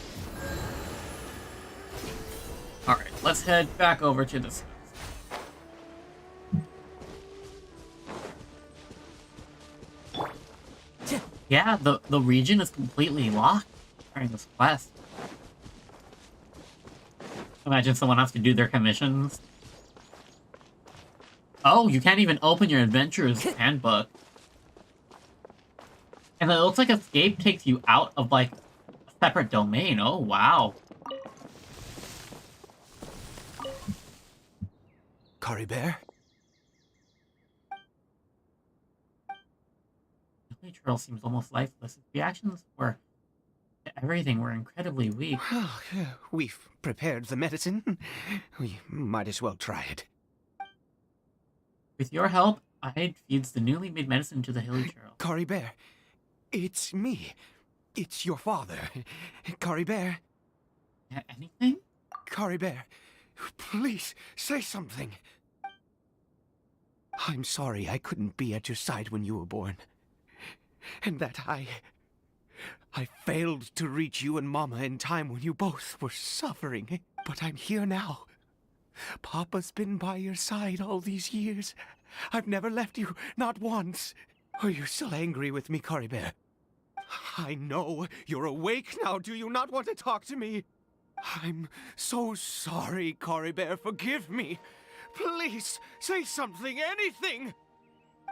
Alright, let's head back over to this. Yeah, the region is completely locked during this quest. Imagine someone has to do their commissions. Oh, you can't even open your adventurer's handbook. And it looks like escape takes you out of, like, a separate domain. Oh, wow. Caribert? The trail seems almost lifeless. Its reactions to everything were incredibly weak. We've prepared the medicine. We might as well try it. With your help, I'd feeds the newly made medicine to the hilly trail. Caribert, it's me. It's your father. Caribert. Anything? Caribert, please say something. I'm sorry I couldn't be at your side when you were born. And that I failed to reach you and Mama in time when you both were suffering. But I'm here now. Papa's been by your side all these years. I've never left you, not once. Are you still angry with me, Caribert? I know you're awake now. Do you not want to talk to me? I'm so sorry, Caribert. Forgive me. Please, say something, anything.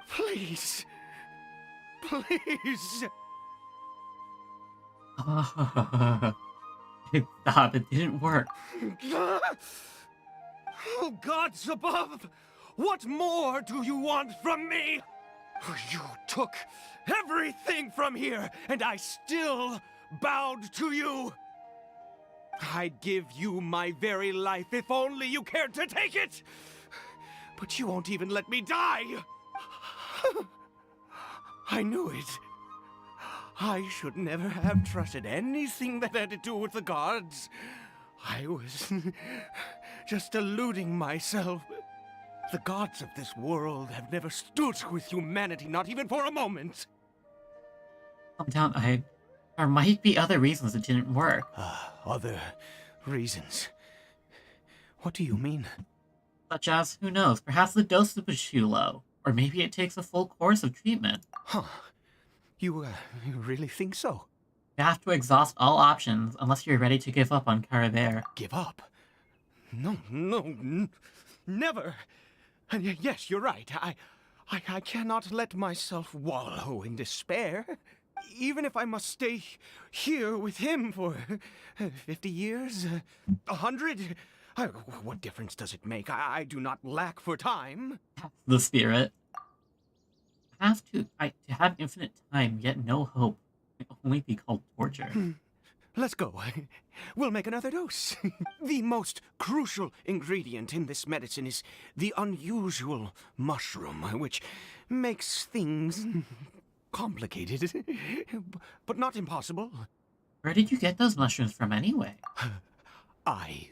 Please. Please. Stop, it didn't work. Oh, gods above! What more do you want from me? You took everything from here, and I still bowed to you. I'd give you my very life if only you cared to take it. But you won't even let me die. I knew it. I should never have trusted anything that had to do with the gods. I was just deluding myself. The gods of this world have never stood with humanity, not even for a moment. Calm down, there might be other reasons it didn't work. Other reasons. What do you mean? Such as, who knows, perhaps the dosage was too low. Or maybe it takes a full course of treatment. Huh. You really think so? You have to exhaust all options unless you're ready to give up on Caribert. Give up? No, never. And yes, you're right. I cannot let myself wallow in despair. Even if I must stay here with him for 50 years, 100, what difference does it make? I do not lack for time. The spirit. To have infinite time, yet no hope, can only be called torture. Let's go. We'll make another dose. The most crucial ingredient in this medicine is the unusual mushroom, which makes things complicated, but not impossible. Where did you get those mushrooms from anyway? I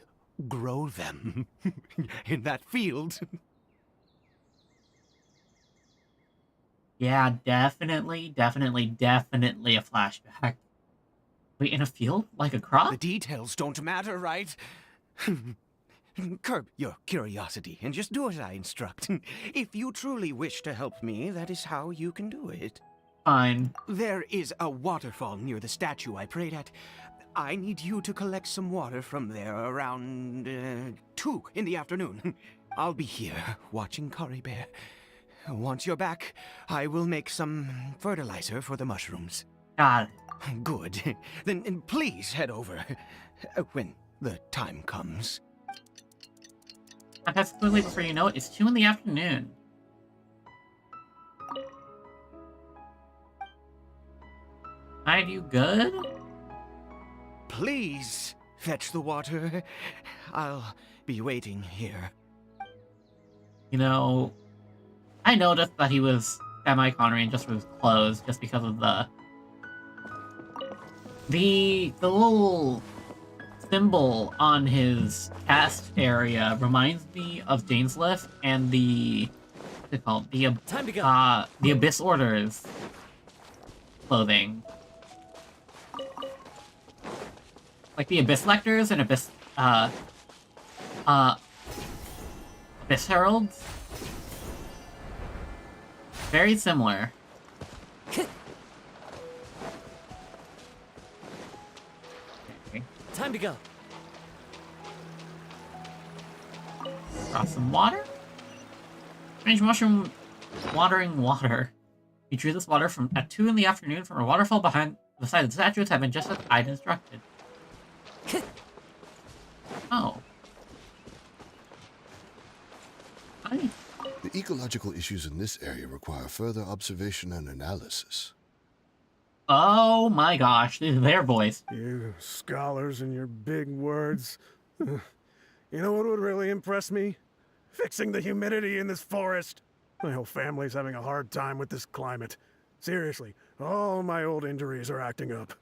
grow them in that field. Yeah, definitely a flashback. Wait, in a field? Like a crop? The details don't matter, right? Curb your curiosity and just do as I instruct. If you truly wish to help me, that is how you can do it. Fine. There is a waterfall near the statue I prayed at. I need you to collect some water from there around 2 in the afternoon. I'll be here watching Caribert. Once you're back, I will make some fertilizer for the mushrooms. Got it. Good. Then please head over when the time comes. And that's quickly before you know it, it's 2 in the afternoon. Are you good? Please fetch the water. I'll be waiting here. You know, I noticed that he was semi-Connery just with his clothes, just because of the little symbol on his chest area reminds me of Dainsleif and what's it called? Time to go. The Abyss Order's clothing. Like the Abyss Lectors and Abyss Heralds. Very similar. Okay. Time to go. Cross some water. Strange mushroom watering water. We drew this water at 2 in the afternoon from a waterfall beside the statues have been just as I'd instructed. Oh. Hi. The ecological issues in this area require further observation and analysis. Oh my gosh, their voice. You scholars and your big words. You know what would really impress me? Fixing the humidity in this forest. My whole family's having a hard time with this climate. Seriously, all my old injuries are acting up.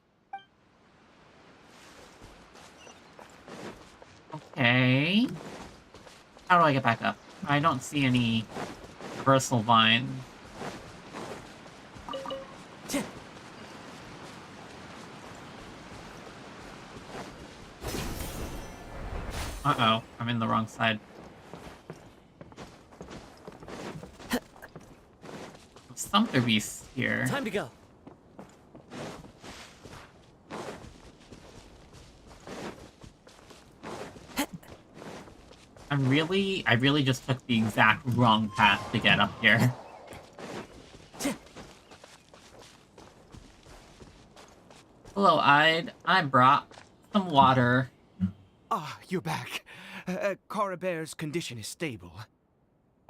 Okay. How do I get back up? I don't see any reversal vines. Uh-oh, I'm in the wrong side. Sumpter beasts here. Time to go. I really just took the exact wrong path to get up here. Hello, Ide. I brought some water. Ah, you're back. Caribert's condition is stable.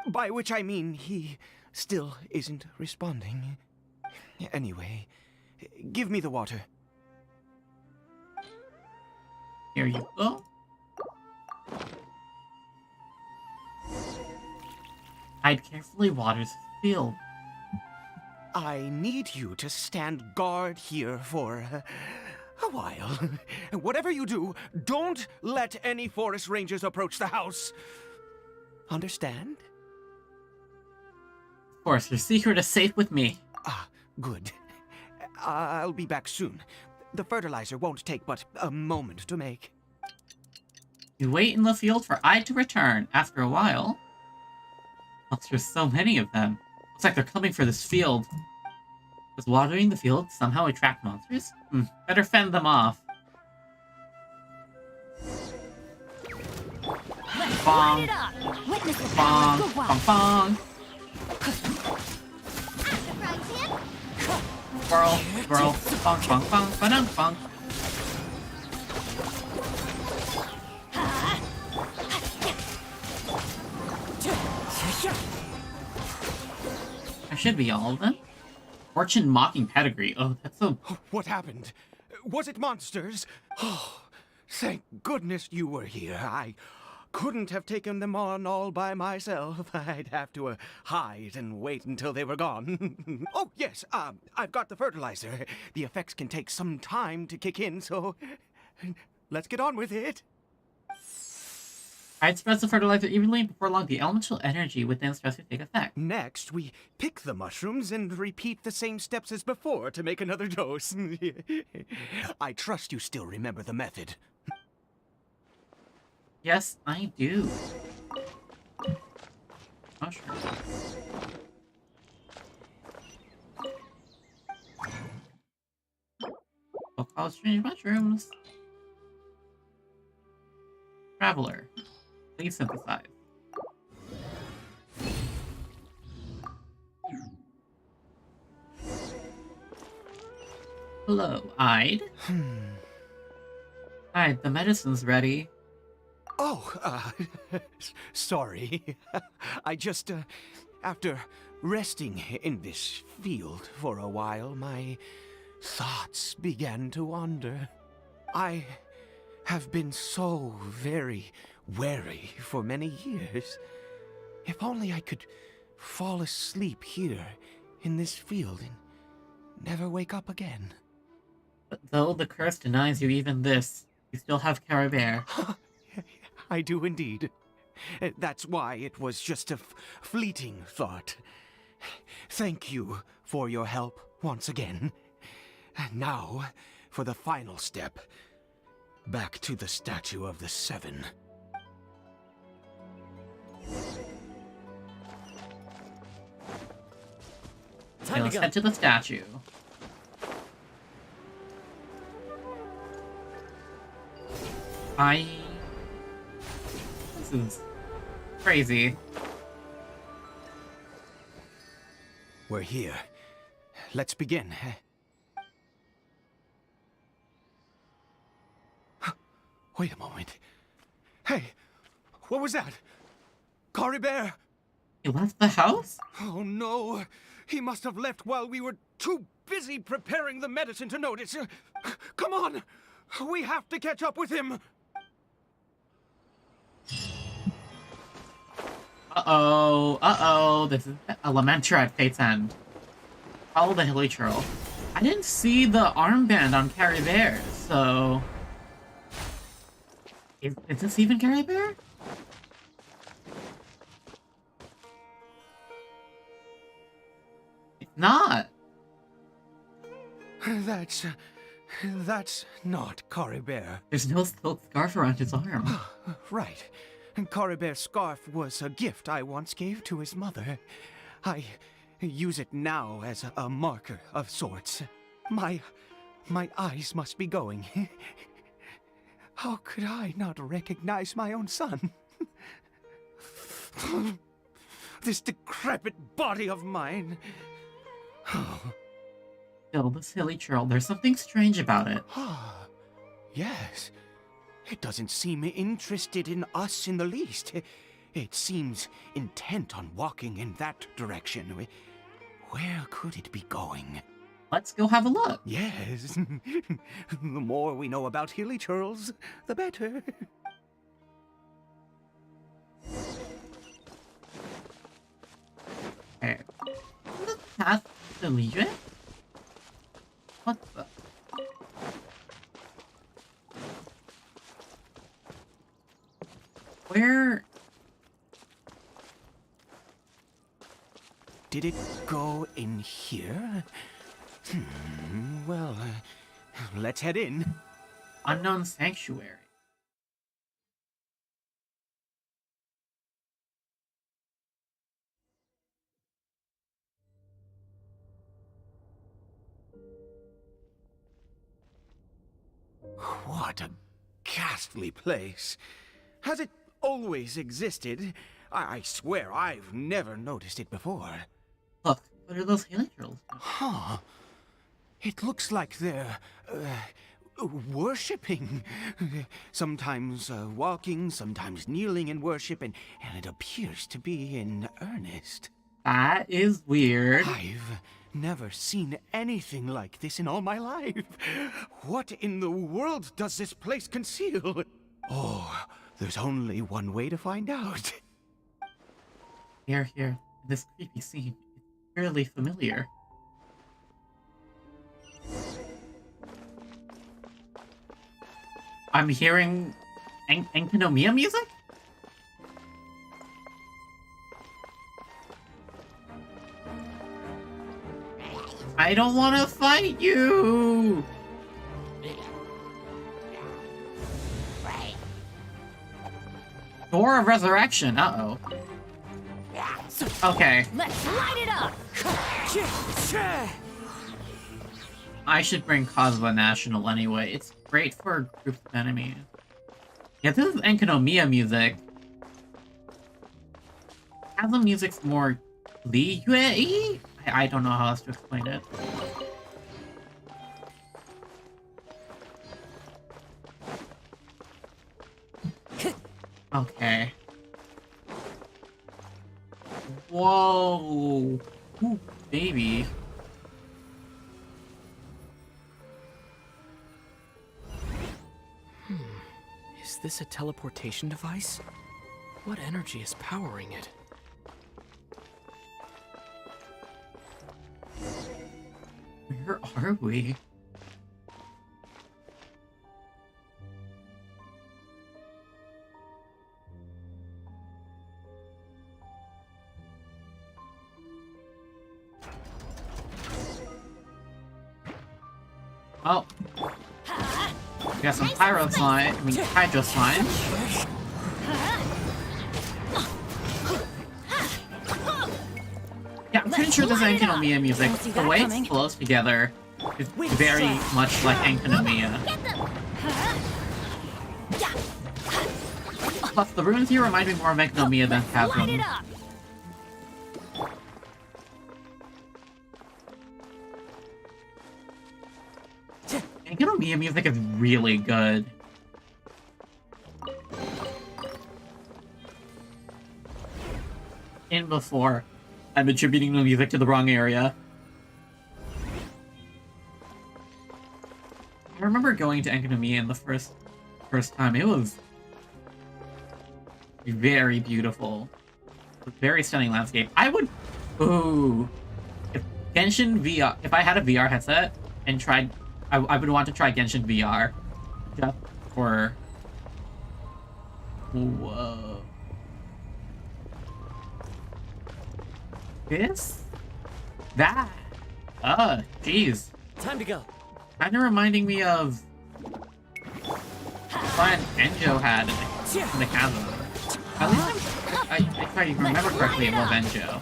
By which I mean he still isn't responding. Anyway, give me the water. Here you go. Ide carefully waters the field. I need you to stand guard here for a while. Whatever you do, don't let any forest rangers approach the house. Understand? Of course, your secret is safe with me. Ah, good. I'll be back soon. The fertilizer won't take but a moment to make. You wait in the field for Ide to return. After a while... Oh, there's so many of them. Looks like they're coming for this field. Does watering the field somehow attract monsters? Better fend them off. Bong. Bong. Bong bong. Squirrel. Squirrel. Bong bong bong. Ba-dum bong. There should be all of them. Fortune mocking pedigree. Oh, that's so... What happened? Was it monsters? Oh, thank goodness you were here. I couldn't have taken them on all by myself. I'd have to hide and wait until they were gone. Oh, yes, I've got the fertilizer. The effects can take some time to kick in, so let's get on with it. I'd spread the fertilizer evenly, and before long the elemental energy within the stress would take effect. Next, we pick the mushrooms and repeat the same steps as before to make another dose. I trust you still remember the method. Yes, I do. Mushrooms. We'll call strange mushrooms. Traveler. Please synthesize. Hello, Ide. Ide, the medicine's ready. Oh, sorry. I just, after resting in this field for a while, my thoughts began to wander. I have been so very wary for many years. If only I could fall asleep here in this field and never wake up again. But though the curse denies you even this, you still have Caribert. I do indeed. That's why it was just a fleeting thought. Thank you for your help once again. And now, for the final step. Back to the Statue of the Seven. Okay, let's head to the statue. This is crazy. We're here. Let's begin. Wait a moment. Hey, what was that? Caribert! He left the house? Oh no! He must have left while we were too busy preparing the medicine to notice. Come on! We have to catch up with him! Uh-oh. This is a lamenter at Fate's End. Follow the hilly trail. I didn't see the armband on Caribert, so... Is this even Caribert? It's not. That's not Caribert. There's no silk scarf around his arm. Right. Caribert's scarf was a gift I once gave to his mother. I use it now as a marker of sorts. My eyes must be going. How could I not recognize my own son? This decrepit body of mine. Still, this hilly trail, there's something strange about it. Yes. It doesn't seem interested in us in the least. It seems intent on walking in that direction. Where could it be going? Let's go have a look. Yes. The more we know about hilly churls, the better. Okay. Is the path to lead it? What the? Where? Did it go in here? Well, let's head in. Unknown sanctuary. What a ghastly place. Has it always existed? I swear I've never noticed it before. Look, what are those healing drills? Huh. It looks like they're, worshipping. Sometimes walking, sometimes kneeling in worship, and it appears to be in earnest. That is weird. I've never seen anything like this in all my life. What in the world does this place conceal? Oh, there's only one way to find out. Here. This creepy scene. It's fairly familiar. I'm hearing Enkinomiya music? I don't want to fight you! Door of Resurrection, uh-oh. Okay. Let's light it up! I should bring Kazuha National anyway. It's great for a group of enemies. Yeah, this is Enkinomiya music. Kazuha music's more Liyue? I don't know how else to explain it. Okay. Whoa! Ooh, baby. Is this a teleportation device? What energy is powering it? Where are we? Oh. We got some pyro slime, hydro slime. Yeah, I'm pretty sure this is Enkinomiya music. The way it flows together is very much like Enkinomiya. Plus, the runes here remind me more of Enkinomiya than Chasm. Enkinomiya music is really good. In before, I'm attributing the music to the wrong area. I remember going to Enkinomiya in the first time. It was very beautiful. A very stunning landscape. I would... Ooh. If Genshin VR... If I had a VR headset and tried... I would want to try Genshin VR. Just for... Whoa. This? That? Jeez. Time to go. Kinda reminding me of... fun Enjo had in the chasm. At least if I remember correctly, I love Enjo.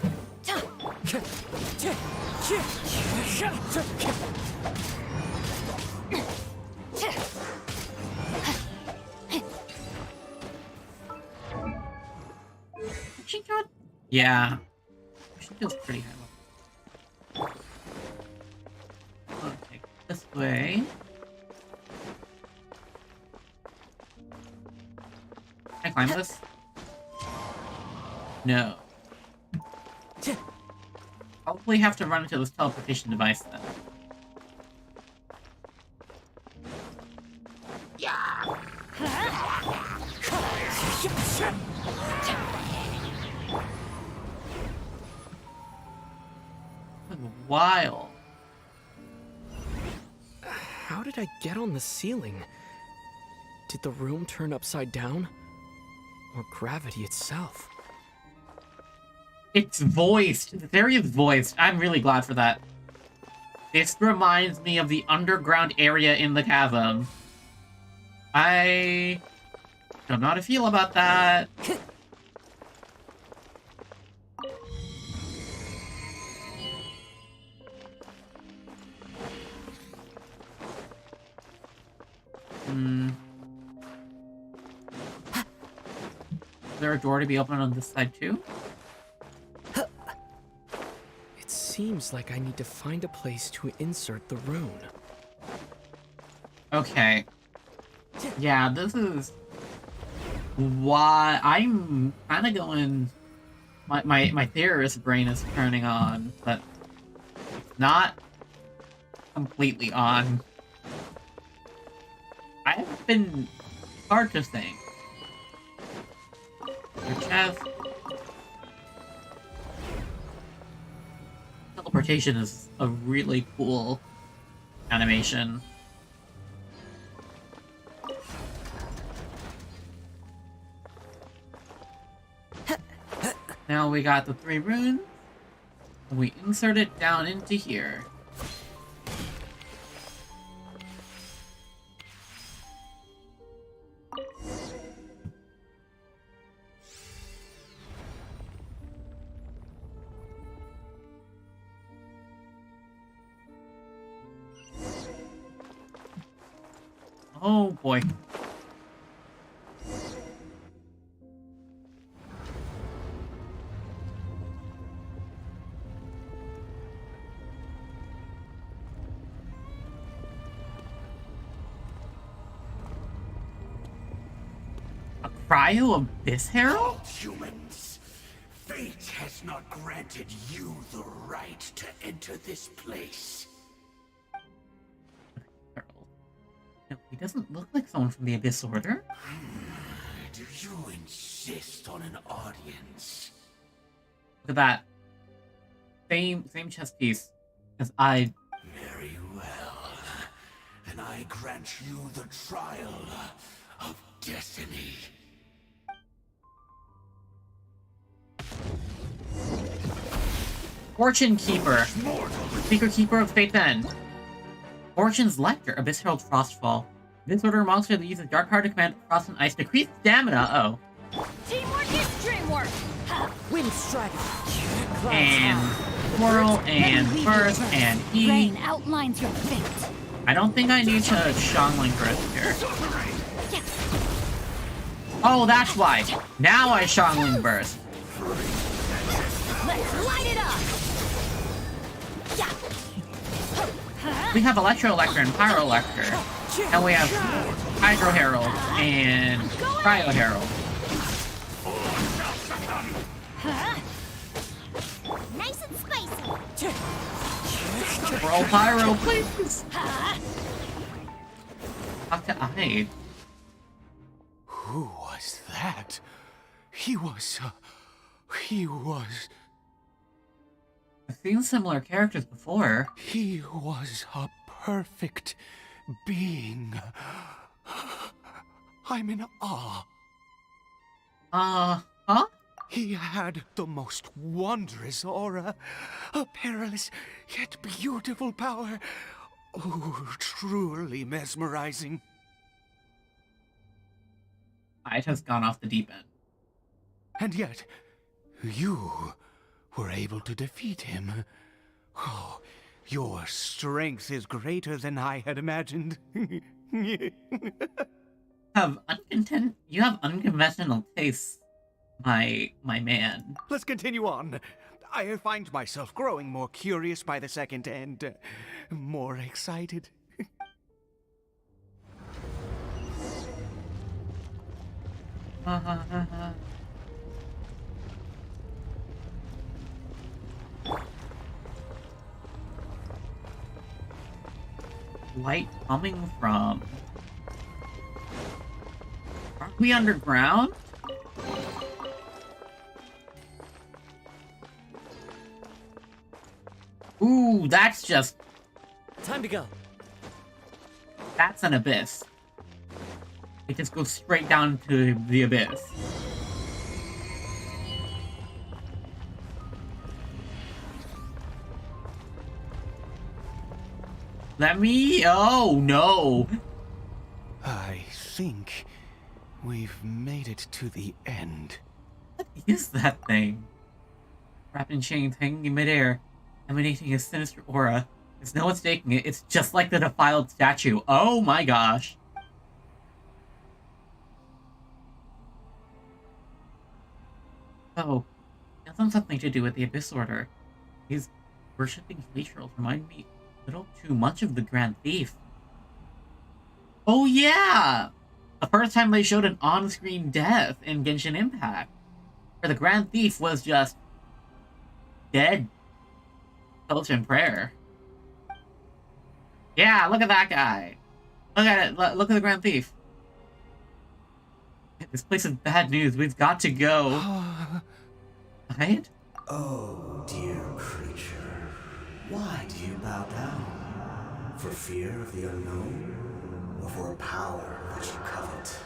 She got... Yeah. She feels pretty high level. I'll take this way. Can I climb this? No. Probably have to run into this teleportation device then. While. How did I get on the ceiling? Did the room turn upside down? Or gravity itself? It's voiced. The theory is voiced. I'm really glad for that. This reminds me of the underground area in the chasm. I don't know how to feel about that. there a door to be opened on this side too? It seems like I need to find a place to insert the rune. Okay. Yeah, this is why I'm kind of going. My theorist brain is turning on, but it's not completely on. I've been hard to think. Your chest. Teleportation is a really cool animation. Now we got the 3 runes, and we insert it down into here. Oh boy. A cryo abyss herald? All humans, fate has not granted you the right to enter this place. No, he doesn't look like someone from the Abyss Order. Do you insist on an audience? Look at that. Same chest piece as I. Very well. Then I grant you the trial of destiny. Fortune Keeper. Secret Keeper of Fate's End. Fortune's Lector, Abyss Herald Frostfall. This order monster that uses Dark Heart to command Frost and Ice decrease stamina. Oh. Teamwork is dreamwork. Wind Strider. And Whirl and Burst and E. Rain outlines your fate. I don't think I need to Shangling Burst here. Oh, that's why. Now I Shangling Burst. Let's light it up. We have Electro Elector and Pyro Elector. And we have Hydro Herald and Cryo Herald. Nice and spicy. Roll Pyro, please. Talk to Ide. Who was that? He was... I've seen similar characters before. He was a perfect being. I'm in awe. Huh? He had the most wondrous aura, a perilous yet beautiful power. Oh, truly mesmerizing. Ide has gone off the deep end. And yet, you were able to defeat him. Oh, your strength is greater than I had imagined. You have unconventional tastes, my man. Let's continue on. I find myself growing more curious by the second and more excited. Light coming from... Aren't we underground? Ooh, that's just... Time to go. That's an abyss. It just goes straight down to the abyss. Let me... Oh, no. I think we've made it to the end. What is that thing? Wrapped in chains, hanging in midair, emanating a sinister aura. There's no mistaking it. It's just like the defiled statue. Oh my gosh. So, it has something to do with the Abyss Order. These worshipping literals remind me a little too much of the Grand Thief. Oh yeah! The first time they showed an on-screen death in Genshin Impact, where the Grand Thief was just dead. Told in prayer. Yeah, look at that guy. Look at it. Look at the Grand Thief. This place is bad news. We've got to go. Right? Oh, dear creature. Why do you bow down? For fear of the unknown? Or for a power that you covet?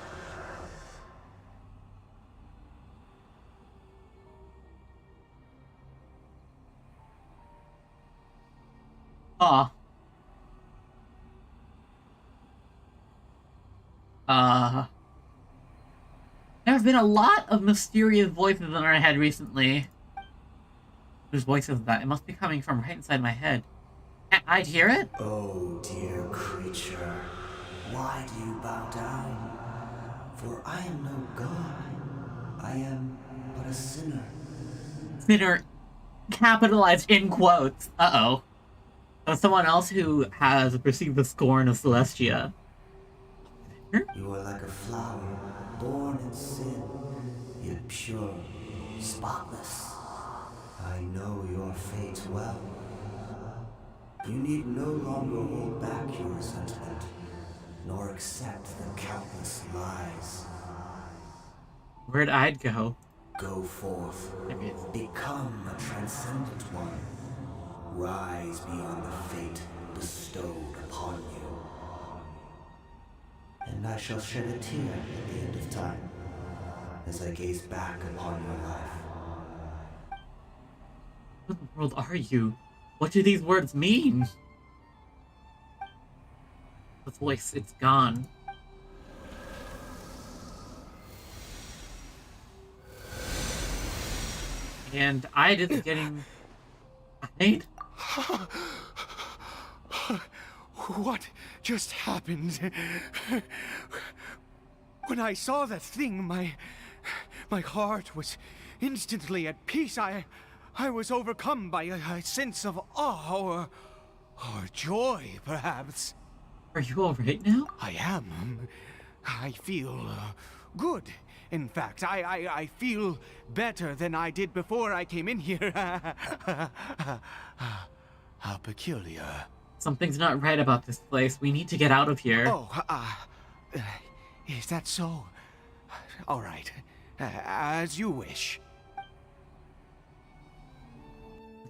Aw. There have been a lot of mysterious voices in our head recently. Whose voice is that? It must be coming from right inside my head. I'd hear it? Oh, dear creature. Why do you bow down? For I am no god. I am but a sinner. Sinner, capitalized in quotes. Uh-oh. Someone else who has received the scorn of Celestia. You are like a flower, born in sin, yet pure, spotless. I know your fate well. You need no longer hold back your resentment, nor accept the countless lies. Where'd I go? Go forth, become a transcendent one. Rise beyond the fate bestowed upon you. And I shall shed a tear at the end of time, as I gaze back upon your life. What in the world are you? What do these words mean? The voice, it's gone. And Ida is getting... Right? What just happened? When I saw that thing, my heart was instantly at peace. I was overcome by a sense of awe or joy, perhaps. Are you all right now? I am. I feel good. In fact, I feel better than I did before I came in here. How peculiar. Something's not right about this place. We need to get out of here. Oh, is that so? All right. As you wish.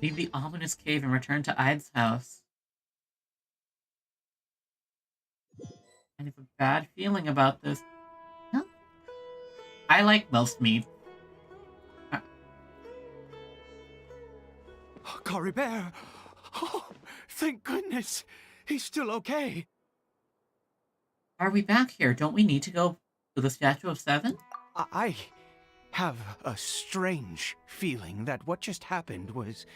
Leave the ominous cave and return to Ide's house. I have a bad feeling about this. Huh? I like most meat. Caribert! Oh, thank goodness! He's still okay. Are we back here? Don't we need to go to the Statue of Seven? I have a strange feeling that what just happened was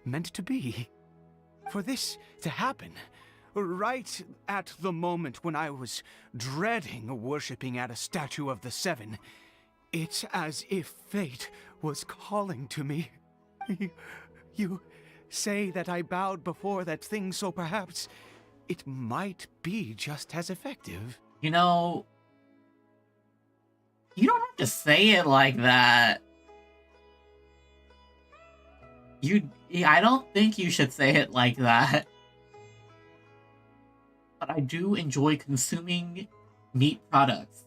meant to be. For this to happen, right at the moment when I was dreading worshipping at a statue of the Seven, it's as if fate was calling to me. You say that I bowed before that thing, so perhaps it might be just as effective. You know, you don't have to say it like that. I don't think you should say it like that. But I do enjoy consuming meat products.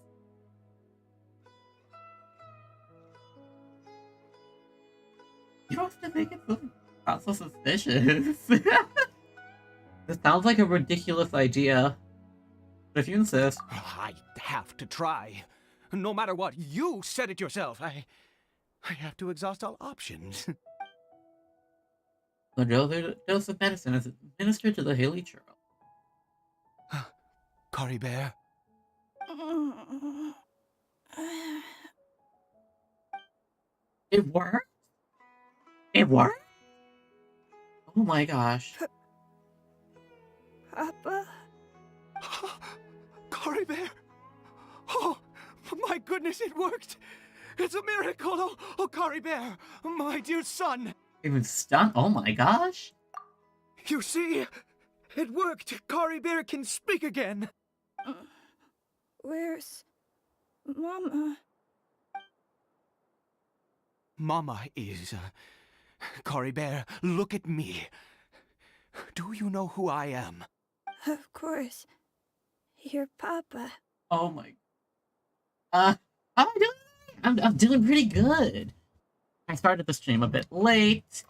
You don't have to make it not so suspicious. This sounds like a ridiculous idea. But if you insist. I have to try. No matter what, you said it yourself. I have to exhaust all options. The dose of medicine is administered to the Haley Churl. Caribert? It worked? It worked? Oh my gosh. Papa? Caribert? Oh, my goodness, it worked! It's a miracle! Oh, Caribert, my dear son! It was stunned. Oh my gosh. You see? It worked! Caribert can speak again! Where's Mama? Mama is... Caribert, look at me. Do you know who I am? Of course. Your papa. Oh my. How am I doing? I'm doing pretty good. I started the stream a bit late,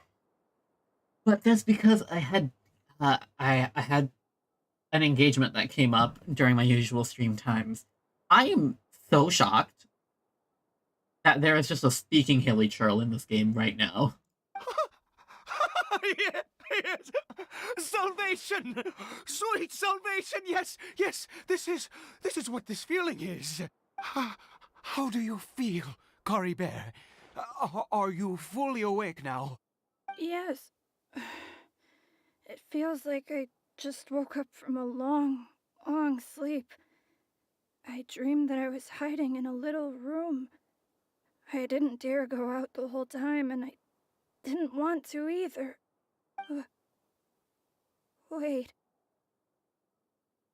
but that's because I had I had an engagement that came up during my usual stream times. I am so shocked that there is just a speaking hilly churl in this game right now. Yes! Salvation! Sweet salvation! Yes, yes! This is what this feeling is. How do you feel, Caribert? Are you fully awake now? Yes. It feels like I just woke up from a long, long sleep. I dreamed that I was hiding in a little room. I didn't dare go out the whole time, and I didn't want to either. Wait.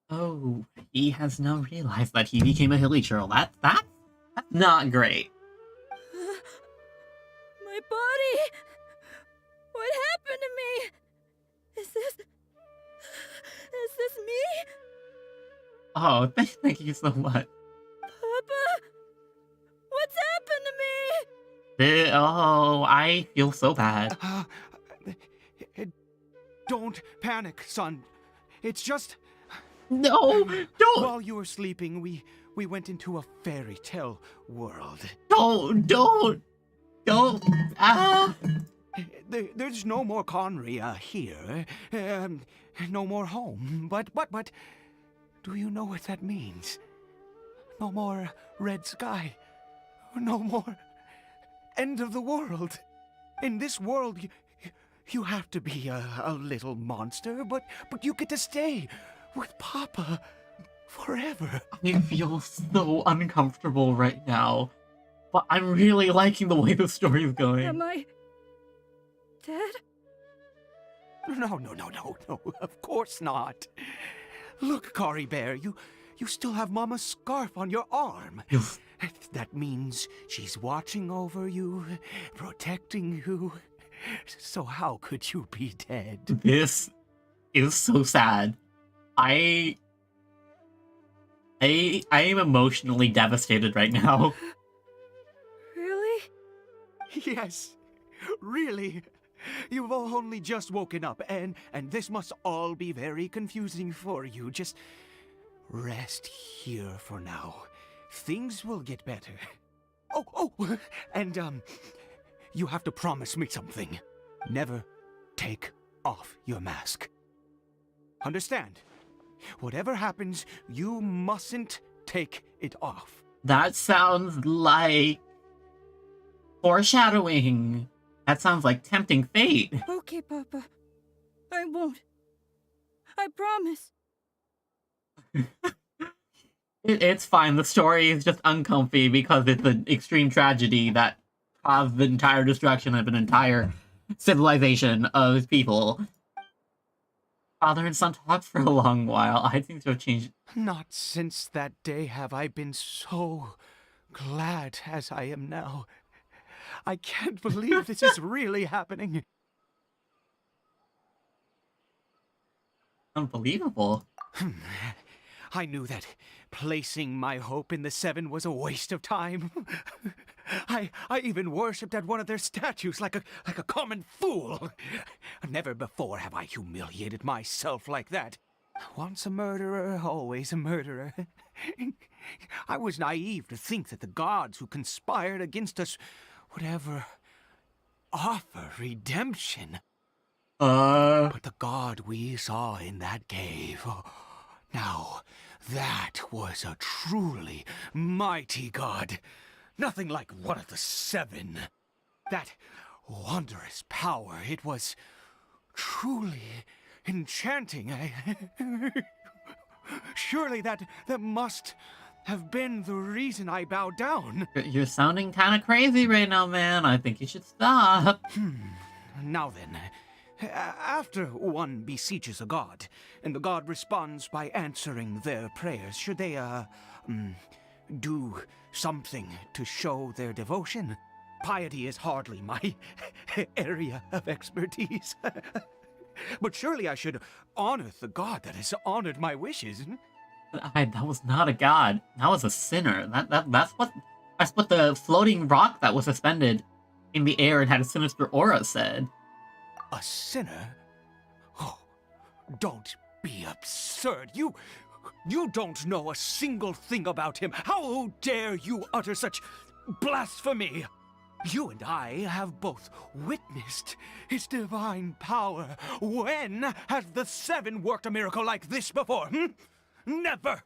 Oh, he has now realized that he became a hilly churl. That's not great. My body! What happened to me? Is this me? Oh, thank you so much. Papa? What's happened to me? Oh, I feel so bad. Don't panic, son. It's just... No, don't! While you were sleeping, we went into a fairy tale world. Don't! Ah! There's no more Conry here. No more home. But, do you know what that means? No more red sky. No more end of the world. In this world, you have to be a little monster, but you get to stay with Papa forever. I feel so uncomfortable right now, but I'm really liking the way the story is going. Am I dead? No, of course not. Look, Caribert, you still have Mama's scarf on your arm. Yes. That means she's watching over you, protecting you. So how could you be dead? This is so sad. I am emotionally devastated right now. Really? Yes, really. You've only just woken up, and this must all be very confusing for you. Just rest here for now. Things will get better. Oh, and you have to promise me something. Never take off your mask. Understand? Whatever happens, you mustn't take it off. That sounds like foreshadowing. That sounds like tempting fate. Okay, Papa. I won't. I promise. It's fine. The story is just uncomfy because it's an extreme tragedy that caused the entire destruction of an entire civilization of people. Father and son talked for a long while. I think to have changed. Not since that day have I been so glad as I am now. I can't believe this is really happening. Unbelievable. I knew that placing my hope in the Seven was a waste of time. I even worshipped at one of their statues like a common fool. Never before have I humiliated myself like that. Once a murderer, always a murderer. I was naive to think that the gods who conspired against us would ever offer redemption. But the god we saw in that cave... Now, that was a truly mighty god. Nothing like one of the Seven. That wondrous power, it was truly enchanting. Surely that must have been the reason I bowed down. You're sounding kind of crazy right now, man. I think you should stop. Now then, after one beseeches a god, and the god responds by answering their prayers, should they, do something to show their devotion? Piety is hardly my area of expertise. But surely I should honor the god that has honored my wishes. That was not a god. That was a sinner. That's what the floating rock that was suspended in the air and had a sinister aura said. A sinner? Oh, don't be absurd. You don't know a single thing about him. How dare you utter such blasphemy? You and I have both witnessed his divine power. When has the Seven worked a miracle like this before? Never!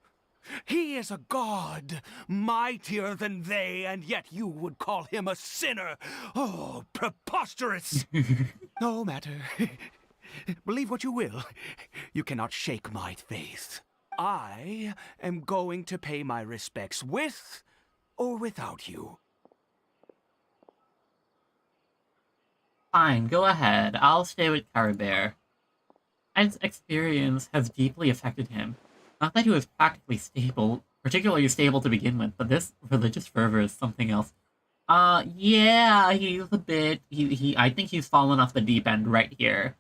He is a god, mightier than they, and yet you would call him a sinner. Oh, preposterous! No matter. Believe what you will. You cannot shake my faith. I am going to pay my respects with or without you. Fine, go ahead. I'll stay with Caribert. His experience has deeply affected him. Not that he was practically stable, particularly stable to begin with, but this religious fervor is something else. Yeah, he's a bit... I think he's fallen off the deep end right here.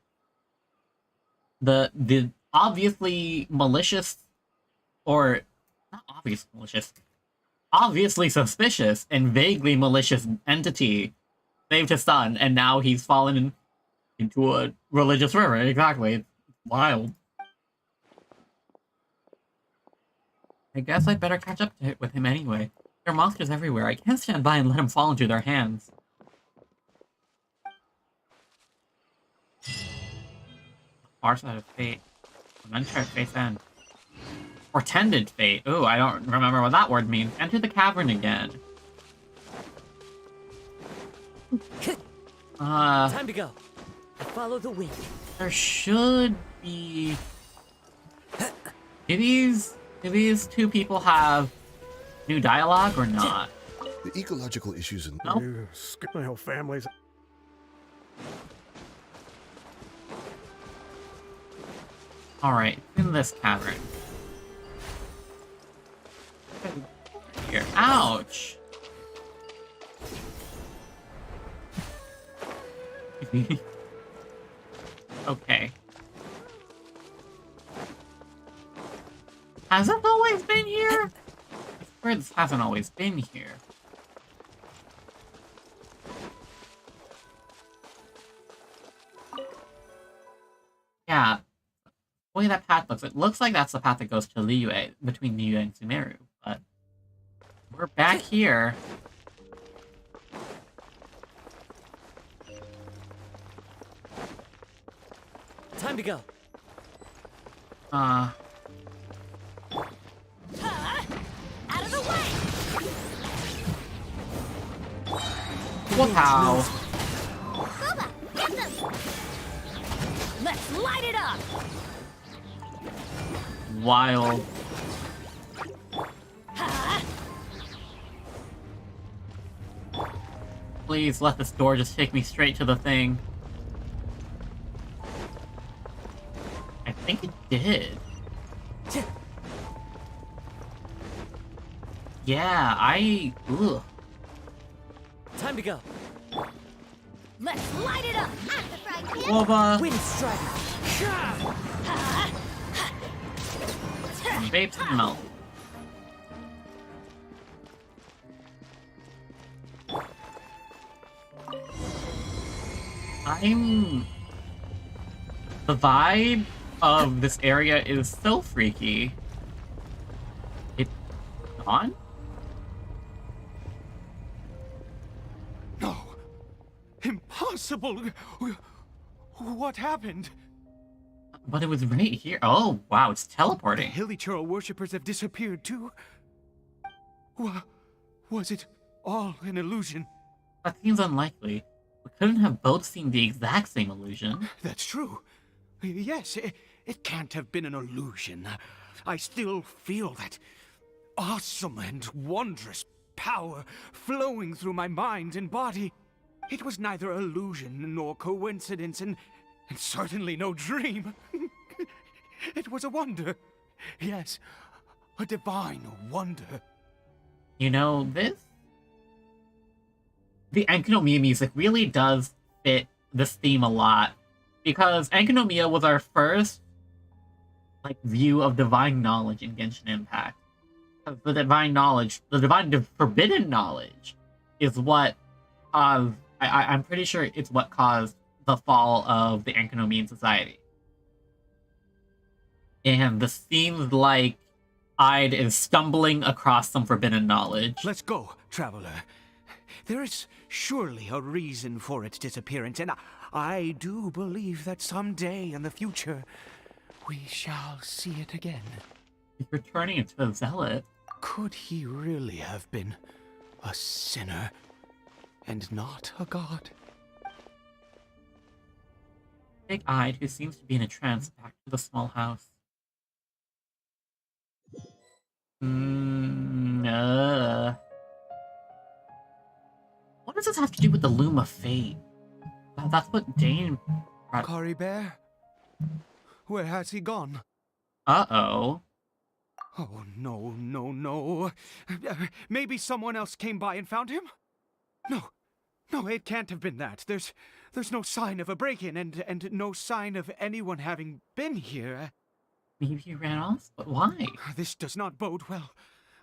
The obviously malicious, or not obviously malicious, obviously suspicious and vaguely malicious entity saved his son, and now he's fallen into a religious fervor. Exactly. It's wild. I guess I'd better catch up with him anyway. There are monsters everywhere. I can't stand by and let him fall into their hands. Far side of fate. Momentary fate's end. Portended fate. Ooh, I don't remember what that word means. Enter the cavern again. Time to go. Follow the wind. There should be... Do these two people have new dialogue or not? The ecological issues in... No? Skip my whole family's... Alright, in this cavern. Here. Ouch! Okay. Has it always been here? I swear this hasn't always been here. Yeah. The way that path looks, it looks like that's the path that goes to Liyue, between Liyue and Sumeru, but we're back here. Time to go. Out of the way! Wow. Boba, get them! Let's light it up! Wild. Please let this door just take me straight to the thing. I think it did. Yeah, ugh. Time to go. Let's light it up! At the frying pan. Boba. Wind strider. Vapes and melt. The vibe of this area is so freaky. It's gone? No. Impossible. What happened? But it was right here. Oh, wow, it's teleporting. The Hilichurl worshippers have disappeared too. Was it all an illusion? That seems unlikely. We couldn't have both seen the exact same illusion. That's true. Yes, it can't have been an illusion. I still feel that awesome and wondrous power flowing through my mind and body. It was neither illusion nor coincidence, and certainly no dream. It was a wonder. Yes, a divine wonder. You know, the Enkanomiya music really does fit this theme a lot, because Enkanomiya was our first view of divine knowledge in Genshin Impact. The divine knowledge, forbidden knowledge, is what I'm pretty sure it's what caused the fall of the Enkanomiyan society. And this seems like Ide is stumbling across some forbidden knowledge. Let's go, traveler. There is surely a reason for its disappearance, and I do believe that someday in the future, we shall see it again. He's returning into a zealot. Could he really have been a sinner and not a god? Big Ide, who seems to be in a trance, back to the small house. What does this have to do with the Loom of Fate? That's what Dane... Caribert? Where has he gone? Uh-oh. Oh, no, no, no. Maybe someone else came by and found him? No, it can't have been that. There's no sign of a break-in and no sign of anyone having been here. Maybe he ran off? But why? This does not bode well.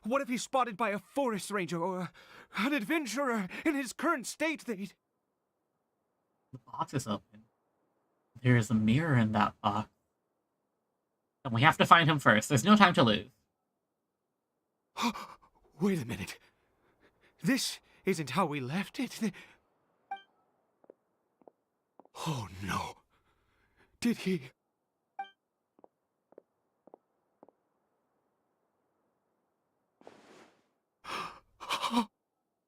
What if he's spotted by a forest ranger or an adventurer in his current state? The box is open. There is a mirror in that box. And we have to find him first. There's no time to lose. Wait a minute. This isn't how we left it. Oh no. Did he...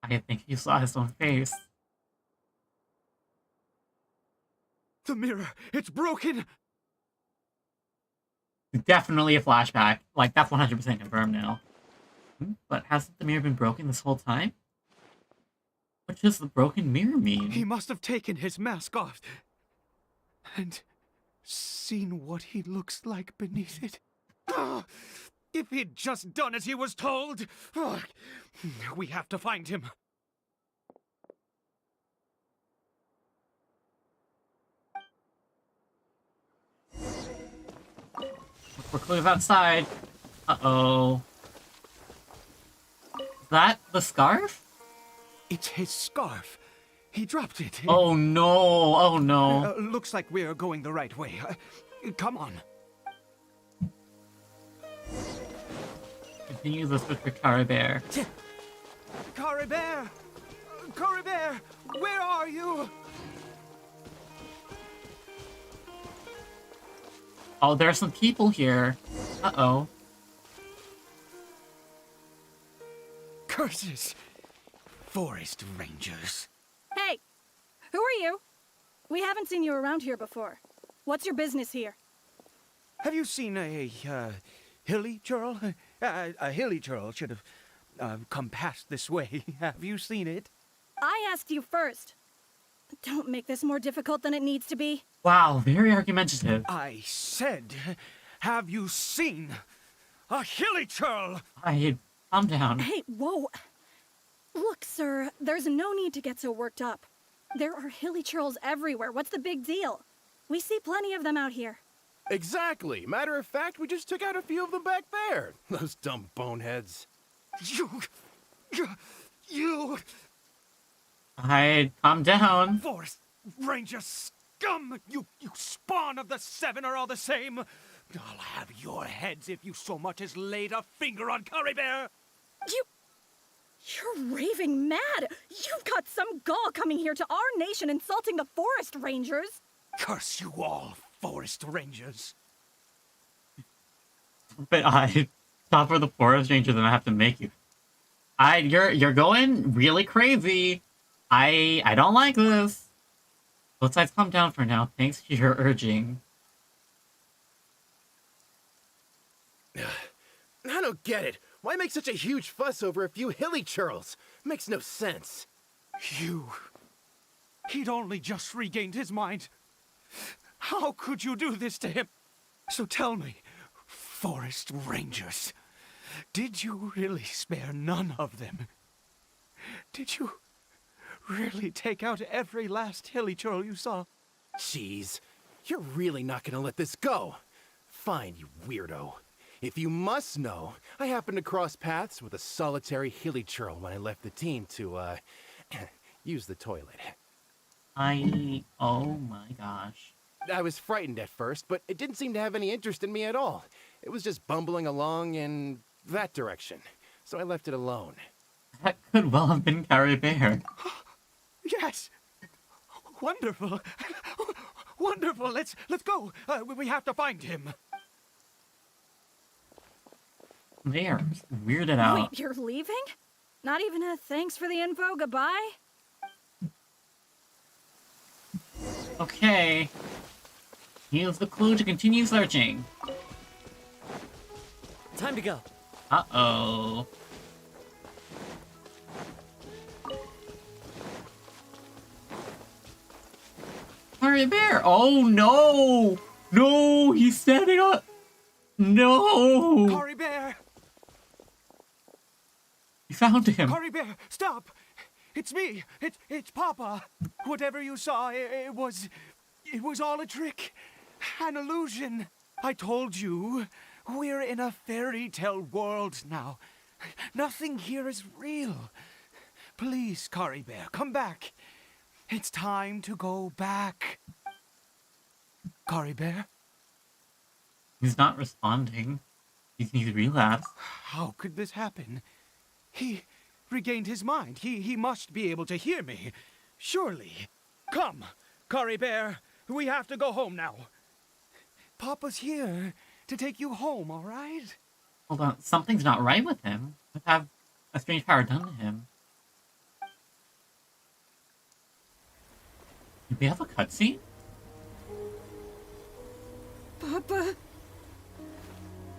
I think you saw his own face. The mirror! It's broken! Definitely a flashback. That's 100% confirmed now. But hasn't the mirror been broken this whole time? What does the broken mirror mean? He must have taken his mask off and seen what he looks like beneath it. If he'd just done as he was told! We have to find him. We're clear outside. Uh-oh. Is that the scarf? It's his scarf. He dropped it. Oh no, oh no. Looks like we're going the right way. Come on. Continue the search for Caribert. Caribert! Caribert! Where are you? Oh, there are some people here. Uh-oh. Curses! Forest rangers. Hey! Who are you? We haven't seen you around here before. What's your business here? Have you seen a, hilly churl? A hilly churl should have come past this way. Have you seen it? I asked you first. Don't make this more difficult than it needs to be. Wow, very argumentative. I said, have you seen a hilly churl? Calm down. Hey, whoa. Look, sir, there's no need to get so worked up. There are hilly churls everywhere. What's the big deal? We see plenty of them out here. Exactly. Matter of fact, we just took out a few of them back there. Those dumb boneheads. You... Calm down. Forest Ranger scum! You spawn of the seven are all the same. I'll have your heads if you so much as laid a finger on Caribert. You're raving mad! You've got some gall coming here to our nation insulting the Forest Rangers! Curse you all, Forest Rangers! But stop for the Forest Rangers and I have to make you. You're going really crazy. I don't like this. Both sides calm down for now, thanks to your urging. I don't get it. Why make such a huge fuss over a few hilly churls? Makes no sense. He'd only just regained his mind. How could you do this to him? So tell me, forest rangers, did you really spare none of them? Did you really take out every last hilly churl you saw? Jeez, you're really not gonna let this go. Fine, you weirdo. If you must know, I happened to cross paths with a solitary hilly churl when I left the team to, use the toilet. Oh my gosh. I was frightened at first, but it didn't seem to have any interest in me at all. It was just bumbling along in that direction, so I left it alone. That could well have been Caribert. Yes! Wonderful! Wonderful! Let's go! We have to find him! They are weirded out. Wait, you're leaving? Not even a thanks for the info, goodbye? Okay. Here's the clue to continue searching. Time to go. Uh-oh. Caribert! Oh no! No! He's standing up! No! Caribert! You found him. Caribert, stop! It's me! It's Papa! Whatever you saw, it was all a trick. An illusion. I told you, we're in a fairy tale world now. Nothing here is real. Please, Caribert, come back. It's time to go back. Caribert? He's not responding. He's relapsed. How could this happen? He regained his mind. He must be able to hear me. Surely. Come, Caribert. We have to go home now. Papa's here to take you home, all right? Hold on. Something's not right with him. What have a strange power done to him? Did we have a cutscene? Papa.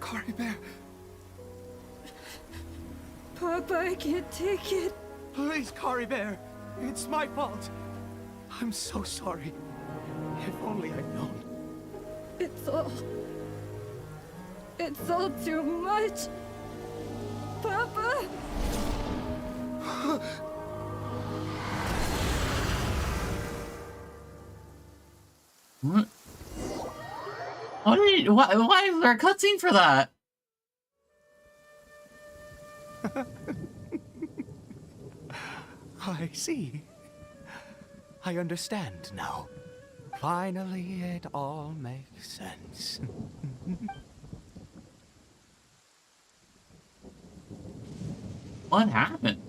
Caribert. Papa, I can't take it. Please, Caribert. It's my fault. I'm so sorry. If only I'd known. It's all too much. Papa! What? Why is there a cutscene for that? I see. I understand now. Finally, it all makes sense. What happened?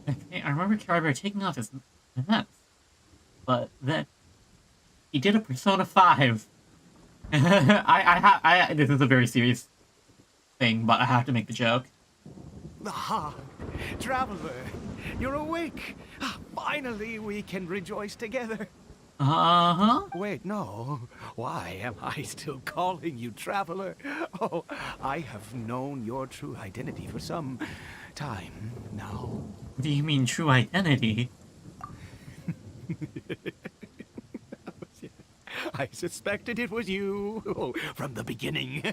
I remember Caribert taking off his mask, but then he did a Persona 5. This is a very serious thing, but I have to make the joke. Ah, Traveler, you're awake. Finally, we can rejoice together. Uh-huh. Wait, no. Why am I still calling you Traveler? Oh, I have known your true identity for some time now. Do you mean true identity? I suspected it was you from the beginning.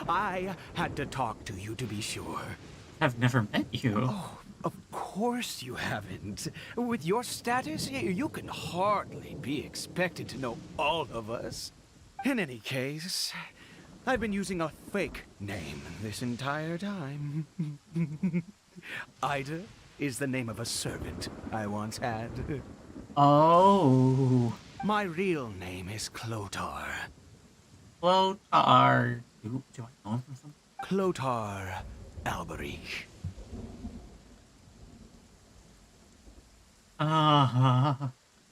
I had to talk to you to be sure. I've never met you. Oh, of course you haven't. With your status, you can hardly be expected to know all of us. In any case, I've been using a fake name this entire time. Ida is the name of a servant I once had. Oh. My real name is Clotar. Clotar. Do I know him from something? Clotar Alberich.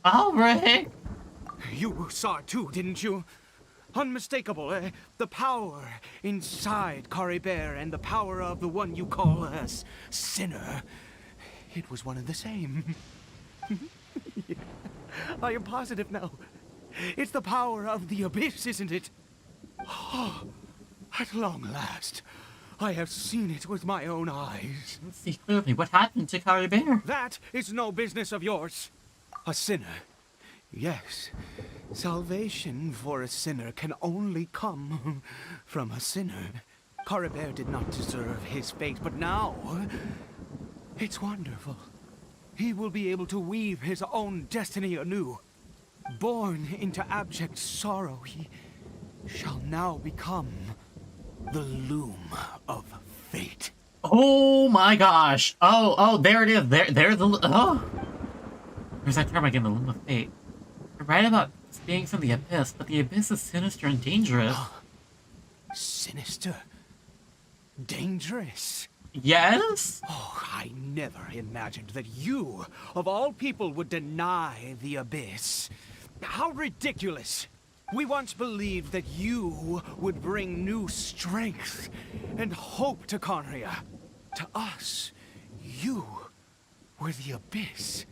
Alberich! You saw it too, didn't you? Unmistakable, the power inside Caribert and the power of the one you call a sinner. It was one and the same. Yeah, I am positive now. It's the power of the abyss, isn't it? Oh, at long last, I have seen it with my own eyes. Let's see clearly what happened to Caribert. That is no business of yours. A sinner. Yes. Salvation for a sinner can only come from a sinner. Caribert did not deserve his fate, but now it's wonderful. He will be able to weave his own destiny anew. Born into abject sorrow, he shall now become the loom of fate. Oh my gosh. Oh, there it is. There's the, oh. There's that term again, the loom of fate. You're right about being from the abyss, but the abyss is sinister and dangerous. Sinister? Dangerous? Yes? Oh, I never imagined that you, of all people, would deny the abyss. How ridiculous! We once believed that you would bring new strength and hope to Conria. To us, you were the abyss.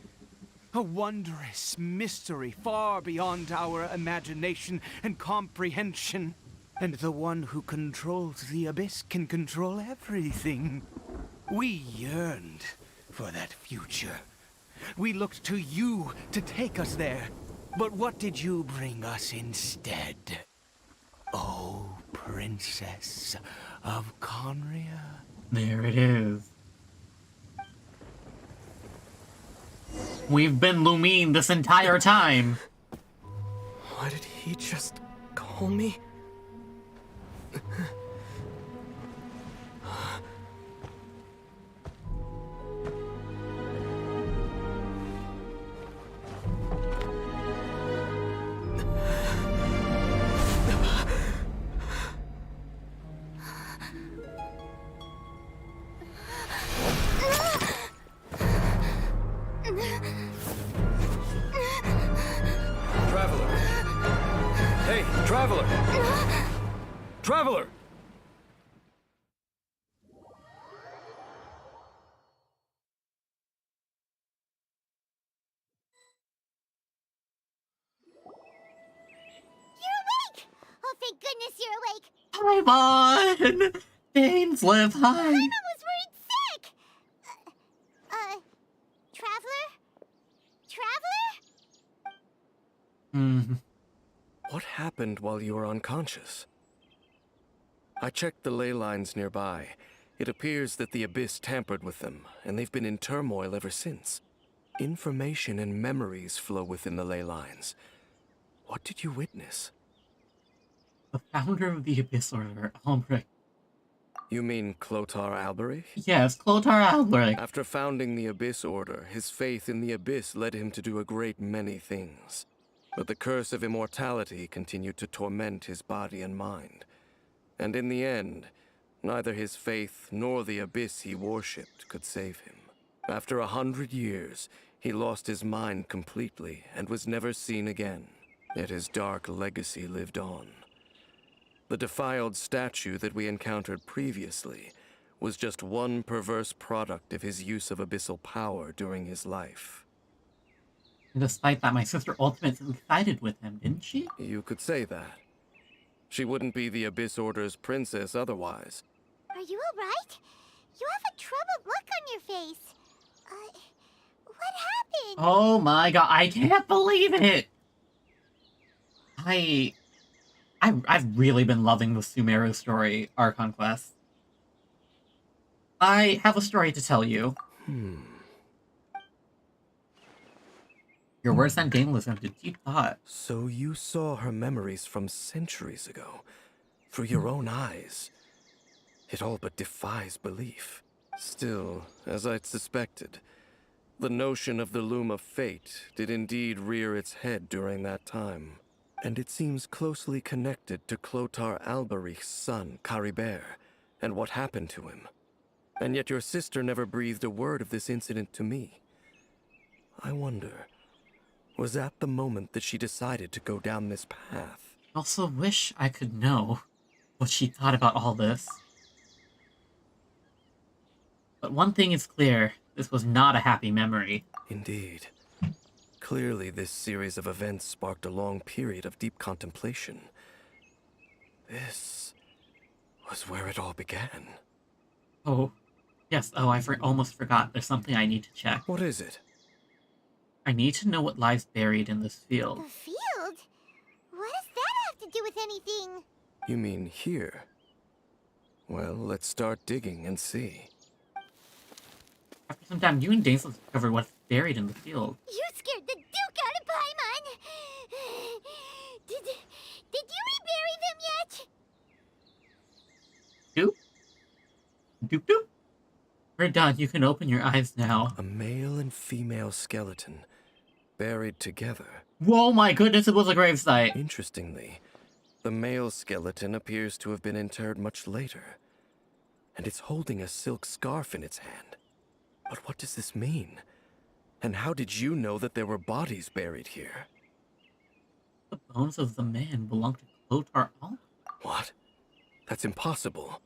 A wondrous mystery far beyond our imagination and comprehension. And the one who controls the abyss can control everything. We yearned for that future. We looked to you to take us there. But what did you bring us instead? Oh, Princess of Conria. There it is. We've been Lumine this entire time. Why did he just call me? Traveler! Hey, Traveler! Traveler! You're awake! Oh, thank goodness you're awake! I'm on! Dainsleif, hi! Hana was worried sick! Traveler? Traveler? What happened while you were unconscious? I checked the ley lines nearby. It appears that the Abyss tampered with them, and they've been in turmoil ever since. Information and memories flow within the ley lines. What did you witness? The founder of the Abyss Order, Albrecht. You mean Clotar Alberich? Yes, Clotar Alberich. After founding the Abyss Order, his faith in the Abyss led him to do a great many things. But the curse of immortality continued to torment his body and mind. And in the end, neither his faith nor the Abyss he worshipped could save him. After 100 years, he lost his mind completely and was never seen again. Yet his dark legacy lived on. The defiled statue that we encountered previously was just one perverse product of his use of abyssal power during his life. Despite that, my sister ultimately sided with him, didn't she? You could say that. She wouldn't be the Abyss Order's princess otherwise. Are you alright? You have a troubled look on your face. What happened? Oh my god, I can't believe it! I've really been loving the Sumeru story, Archon Quest. I have a story to tell you. You're worse than Dainsleif have did deep thought. So you saw her memories from centuries ago, through your own eyes. It all but defies belief. Still, as I'd suspected, the notion of the Loom of Fate did indeed rear its head during that time. And it seems closely connected to Clotar Alberich's son, Caribert, and what happened to him. And yet your sister never breathed a word of this incident to me. I wonder, was that the moment that she decided to go down this path? I also wish I could know what she thought about all this. But one thing is clear, this was not a happy memory. Indeed. Clearly, this series of events sparked a long period of deep contemplation. This was where it all began. Oh, yes. Oh, I almost forgot. There's something I need to check. What is it? I need to know what lies buried in this field. The field? What does that have to do with anything? You mean here? Well, let's start digging and see. After some time, you and Dainsleif discovered what's buried in the field. You scared the Duke out of Paimon! Did you rebury them yet? Doop? Doop doop? We're done. You can open your eyes now. A male and female skeleton, buried together. Whoa, my goodness, it was a gravesite. Interestingly, the male skeleton appears to have been interred much later, and it's holding a silk scarf in its hand. But what does this mean? And how did you know that there were bodies buried here? The bones of the man belong to Clotar Al. What? That's impossible.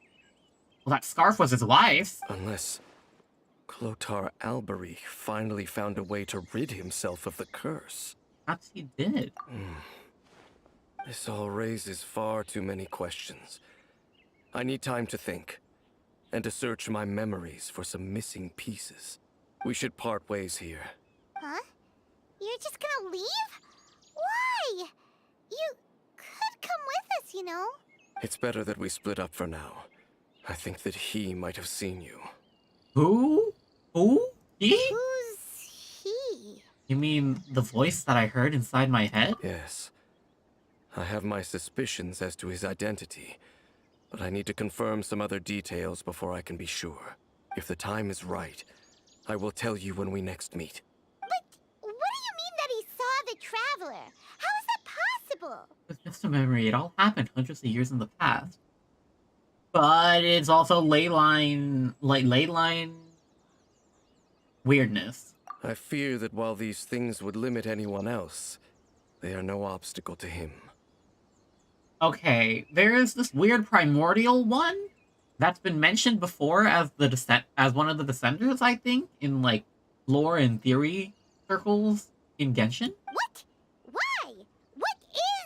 Well, that scarf was his wife's. Unless Clotar Albery finally found a way to rid himself of the curse. Perhaps he did. This all raises far too many questions. I need time to think, and to search my memories for some missing pieces. We should part ways here. Huh? You're just gonna leave? Why? You could come with us, you know? It's better that we split up for now. I think that he might have seen you. Who? Who? He? Who's he? You mean the voice that I heard inside my head? Yes. I have my suspicions as to his identity, but I need to confirm some other details before I can be sure. If the time is right, I will tell you when we next meet. But what do you mean that he saw the Traveler? How is that possible? It's just a memory. It all happened hundreds of years in the past. But it's also leyline weirdness. I fear that while these things would limit anyone else, they are no obstacle to him. Okay, there is this weird primordial one that's been mentioned before as one of the descenders, I think, in like lore and theory circles in Genshin. What? Why? What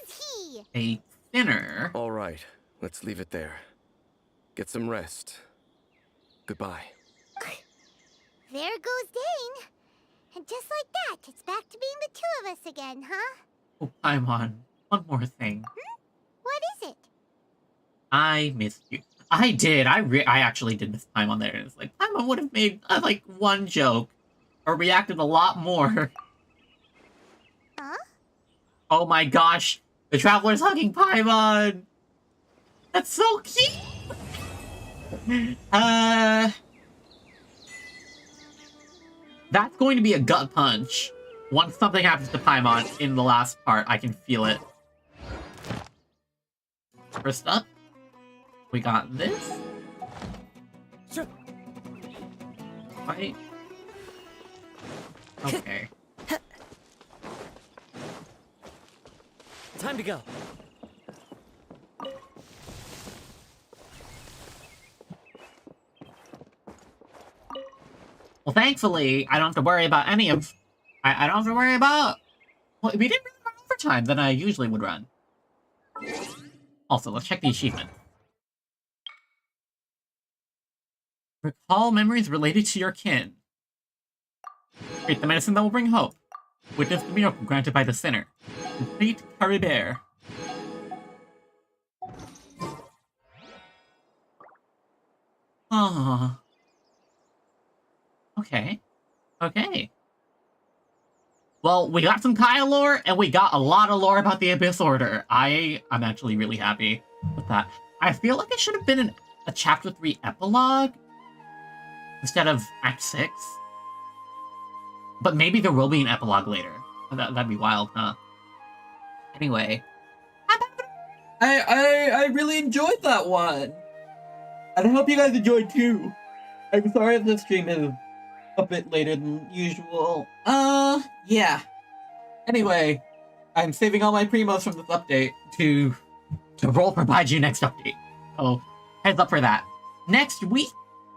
is he? A sinner. All right, let's leave it there. Get some rest. Goodbye. There goes Dane. And just like that, it's back to being the two of us again, huh? Oh, Paimon, one more thing. What is it? I missed you. I did. I actually did miss Paimon there. It's like, Paimon would have made, like, one joke. Or reacted a lot more. Huh? Oh my gosh. The Traveler's hugging Paimon. That's so cute. That's going to be a gut punch. Once something happens to Paimon in the last part, I can feel it. First up, we got this. Right. Okay. Time to go. Well, thankfully, I don't have to worry about any of... I don't have to worry about... Well, we didn't really run overtime than I usually would run. Also, let's check the achievement. Recall memories related to your kin. Create the medicine that will bring hope. Witness the miracle granted by the sinner. Complete Caribert. Ah. Okay. Okay. Well, we got some Kaeya lore, and we got a lot of lore about the Abyss Order. I'm actually really happy with that. I feel like it should have been a Chapter 3 epilogue instead of Act 6. But maybe there will be an epilogue later. That'd be wild, huh? Anyway. I really enjoyed that one. And I hope you guys enjoyed too. I'm sorry if the stream is a bit later than usual. Yeah. Anyway, I'm saving all my primos from this update to roll for Baiju next update. So, heads up for that. Next week,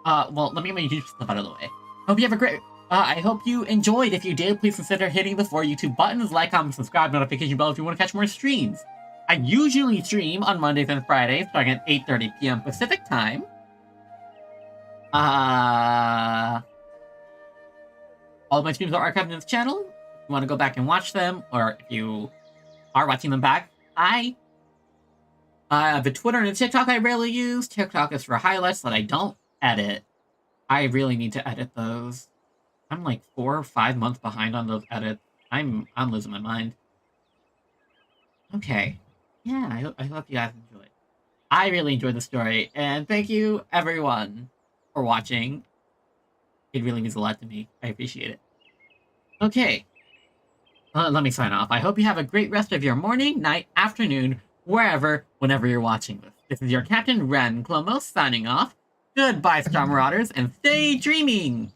well, let me get my YouTube stuff out of the way. Hope you have a great, I hope you enjoyed. If you did, please consider hitting the 4 YouTube buttons, like, comment, subscribe, notification bell if you want to catch more streams. I usually stream on Mondays and Fridays starting at 8:30 p.m. Pacific time. All of my streams are archived in this channel. If you want to go back and watch them, or if you are watching them back, I have a Twitter and a TikTok I rarely use. TikTok is for highlights that I don't edit. I really need to edit those. I'm like 4 or 5 months behind on those edits. I'm losing my mind. Okay. Yeah, I hope you guys enjoyed. I really enjoyed the story, and thank you everyone for watching. It really means a lot to me. I appreciate it. Okay. Let me sign off. I hope you have a great rest of your morning, night, afternoon, whenever you're watching this. This is your Captain Ren Clomos signing off. Goodbye, Star Marauders, and stay dreaming!